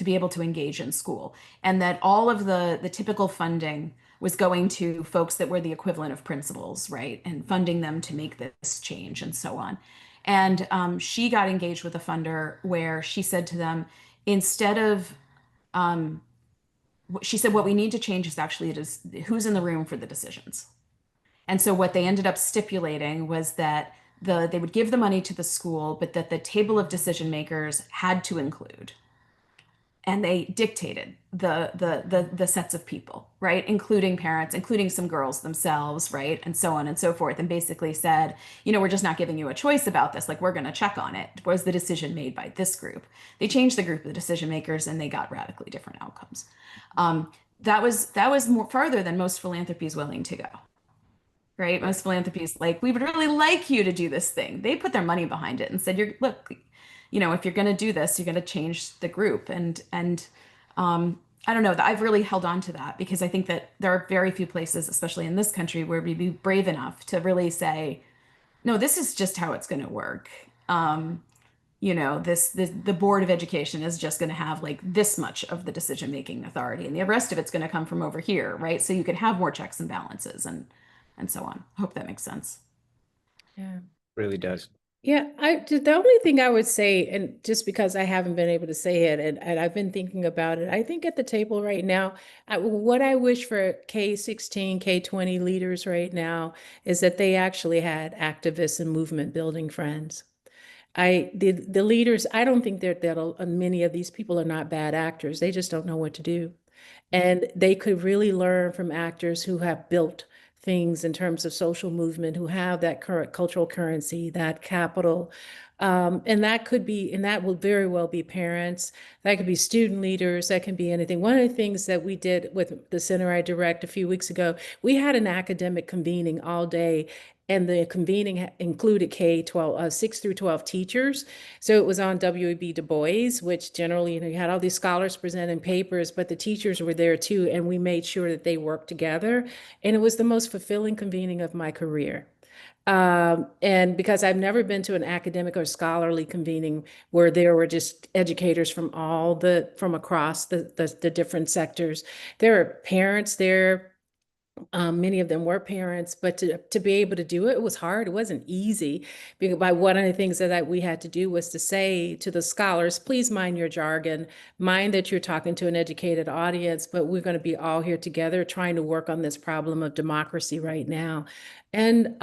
be able to engage in school. And that all of the typical funding was going to folks that were the equivalent of principals, right? And funding them to make this change and so on. And she got engaged with a funder where she said to them, instead of, she said, what we need to change is actually it is who's in the room for the decisions. And so what they ended up stipulating was that they would give the money to the school, but that the table of decision makers had to include, and they dictated the sets of people, right, including parents, including some girls themselves, right, and so on and so forth, and basically said, we're just not giving you a choice about this, like, we're going to check on it. Was the decision made by this group? They changed the group of the decision makers, and they got radically different outcomes. That was more farther than most philanthropy is willing to go. Right? Most philanthropies, like, we would really like you to do this thing. They put their money behind it and said, look, if you're going to do this, you're going to change the group. And I don't know, that I've really held on to that because I think that there are very few places, especially in this country, where we'd be brave enough to really say, no, this is just how it's going to work. The Board of Education is just going to have like this much of the decision-making authority, and the rest of it's going to come from over here, right? So you can have more checks and balances and so on. I hope that makes sense. Yeah. Really does. Yeah, the only thing I would say, and just because I haven't been able to say it, and I've been thinking about it, I think at the table right now, what I wish for K-16, K-20 leaders right now is that they actually had activists and movement building friends. The leaders, I don't think that many of these people are not bad actors. They just don't know what to do. And they could really learn from actors who have built things in terms of social movement, who have that current cultural currency, that capital. And that will very well be parents, that could be student leaders, that can be anything. One of the things that we did with the center I direct a few weeks ago, we had an academic convening all day, and the convening included K-12, 6 through 12 teachers. So it was on W.E.B. Du Bois, which generally, you had all these scholars presenting papers, but the teachers were there too. And we made sure that they worked together. And it was the most fulfilling convening of my career. And because I've never been to an academic or scholarly convening where there were just educators from across the different sectors. There are parents there. Many of them were parents, but to be able to do it, it was hard. It wasn't easy. Because one of the things that we had to do was to say to the scholars, please mind your jargon, mind that you're talking to an educated audience, but we're going to be all here together trying to work on this problem of democracy right now. And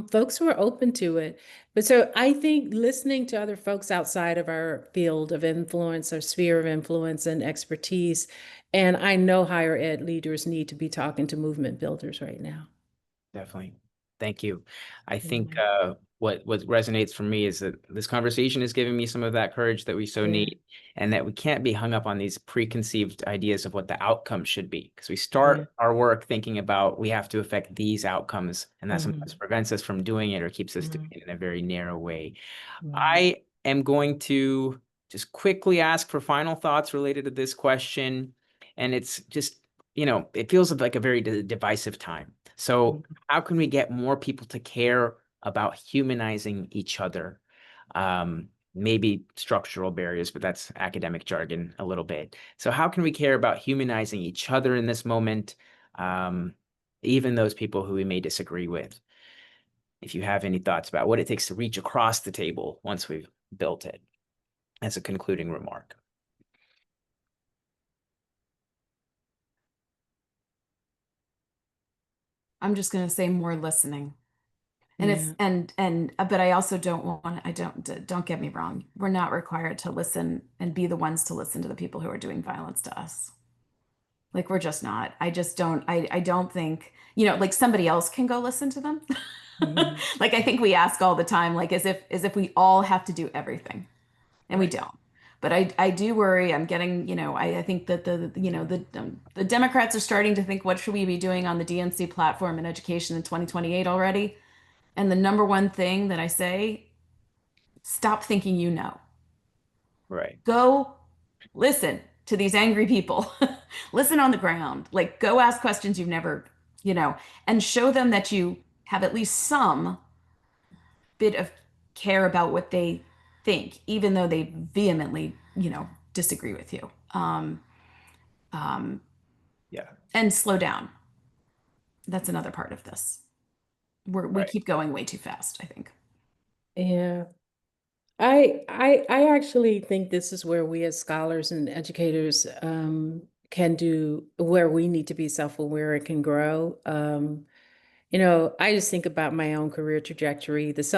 folks were open to it. But so I think listening to other folks outside of our field of influence, our sphere of influence and expertise, and I know higher ed leaders need to be talking to movement builders right now. Definitely. Thank you. I think what resonates for me is that this conversation is giving me some of that courage that we so need, and that we can't be hung up on these preconceived ideas of what the outcome should be. Because we start our work thinking about we have to affect these outcomes, and that sometimes prevents us from doing it or keeps us doing it in a very narrow way. I am going to just quickly ask for final thoughts related to this question. And it's just, it feels like a very divisive time. So how can we get more people to care about humanizing each other? Maybe structural barriers, but that's academic jargon a little bit. So how can we care about humanizing each other in this moment, even those people who we may disagree with? If you have any thoughts about what it takes to reach across the table once we've built it, as a concluding remark. I'm just going to say more listening. And it's but I also don't get me wrong. We're not required to listen and be the ones to listen to the people who are doing violence to us. Like we're just not. I just don't, I don't think, you know, like somebody else can go listen to them. Mhm. Like I think we ask all the time, like as if we all have to do everything. And we Right. don't. But I do worry. I'm getting, you know, I think that the Democrats are starting to think, what should we be doing on the DNC platform in education in 2028 already? And the number one thing that I say, stop thinking you know. Right. Go listen to these angry people. Listen on the ground. Like go ask questions you've never, you know, and show them that you have at least some bit of care about what they think, even though they vehemently, you know, disagree with you. Um, Yeah. and slow down. That's another part of this. We Right. keep going way too fast, I think. Yeah. I actually think this is where we as scholars and educators can do where we need to be self-aware and can grow. You know, I just think about my own career trajectory. There's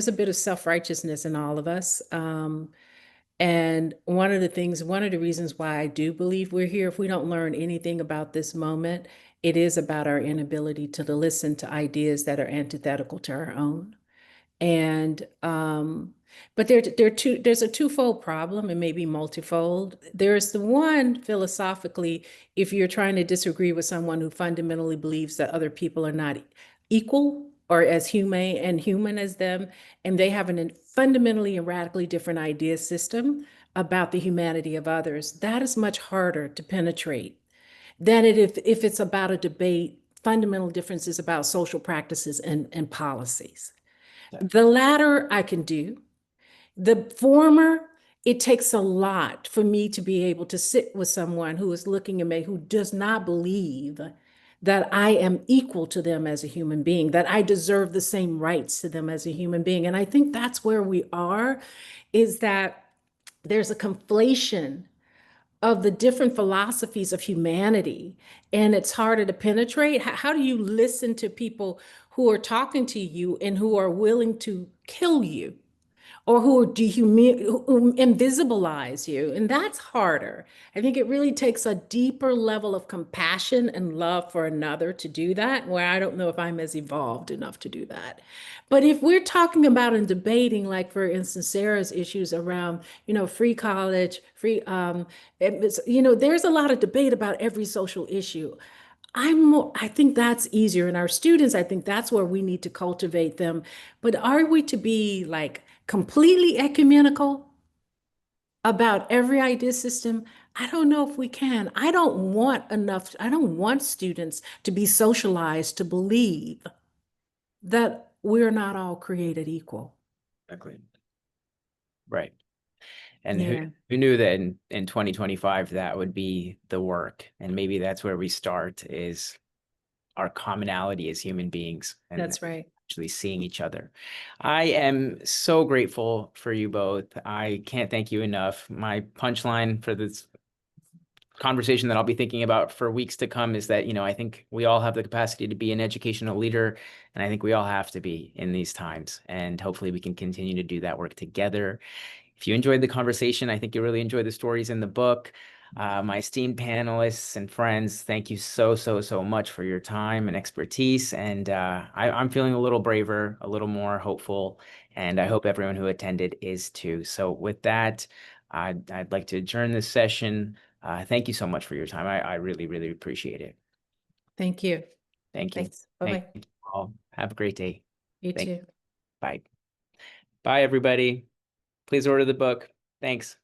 a bit of self-righteousness in all of us. And one of the reasons why I do believe we're here, if we don't learn anything about this moment, it is about our inability to listen to ideas that are antithetical to our own. And but there's a twofold problem, and maybe multifold. There's the one philosophically, if you're trying to disagree with someone who fundamentally believes that other people are not equal or as human as them, and they have a fundamentally and radically different idea system about the humanity of others, that is much harder to penetrate than if it's about a debate, fundamental differences about social practices and policies. Yeah. The latter I can do. The former, it takes a lot for me to be able to sit with someone who is looking at me who does not believe that I am equal to them as a human being, that I deserve the same rights to them as a human being. And I think that's where we are, is that there's a conflation of the different philosophies of humanity, and it's harder to penetrate. How do you listen to people who are talking to you and who are willing to kill you, or who who invisibilize you? And that's harder. I think it really takes a deeper level of compassion and love for another to do that, where I don't know if I'm as evolved enough to do that. But if we're talking about and debating, like for instance, Sarah's issues around, you know, free college, you know, there's a lot of debate about every social issue. I think that's easier. And our students, I think that's where we need to cultivate them. But are we to be like completely ecumenical about every idea system? I don't know if we can. I don't want students to be socialized to believe that we're not all created equal. Exactly. Right. And Yeah, who knew that in 2025 that would be the work? And maybe that's where we start, is our commonality as human beings and that's right. actually seeing each other. I am so grateful for you both. I can't thank you enough. My punchline for this conversation that I'll be thinking about for weeks to come is that, you know, I think we all have the capacity to be an educational leader, and I think we all have to be in these times. And hopefully we can continue to do that work together. If you enjoyed the conversation, I think you really enjoyed the stories in the book. My esteemed panelists and friends, thank you so much for your time and expertise. And I'm feeling a little braver, a little more hopeful, and I hope everyone who attended is too. So with that, I'd like to adjourn this session. Thank you so much for your time. I really appreciate it. Thank you. Thank you. Thanks. Bye-bye. Thank you all. Have a great day. You Thank you. too. Bye. Bye, everybody. Please order the book. Thanks.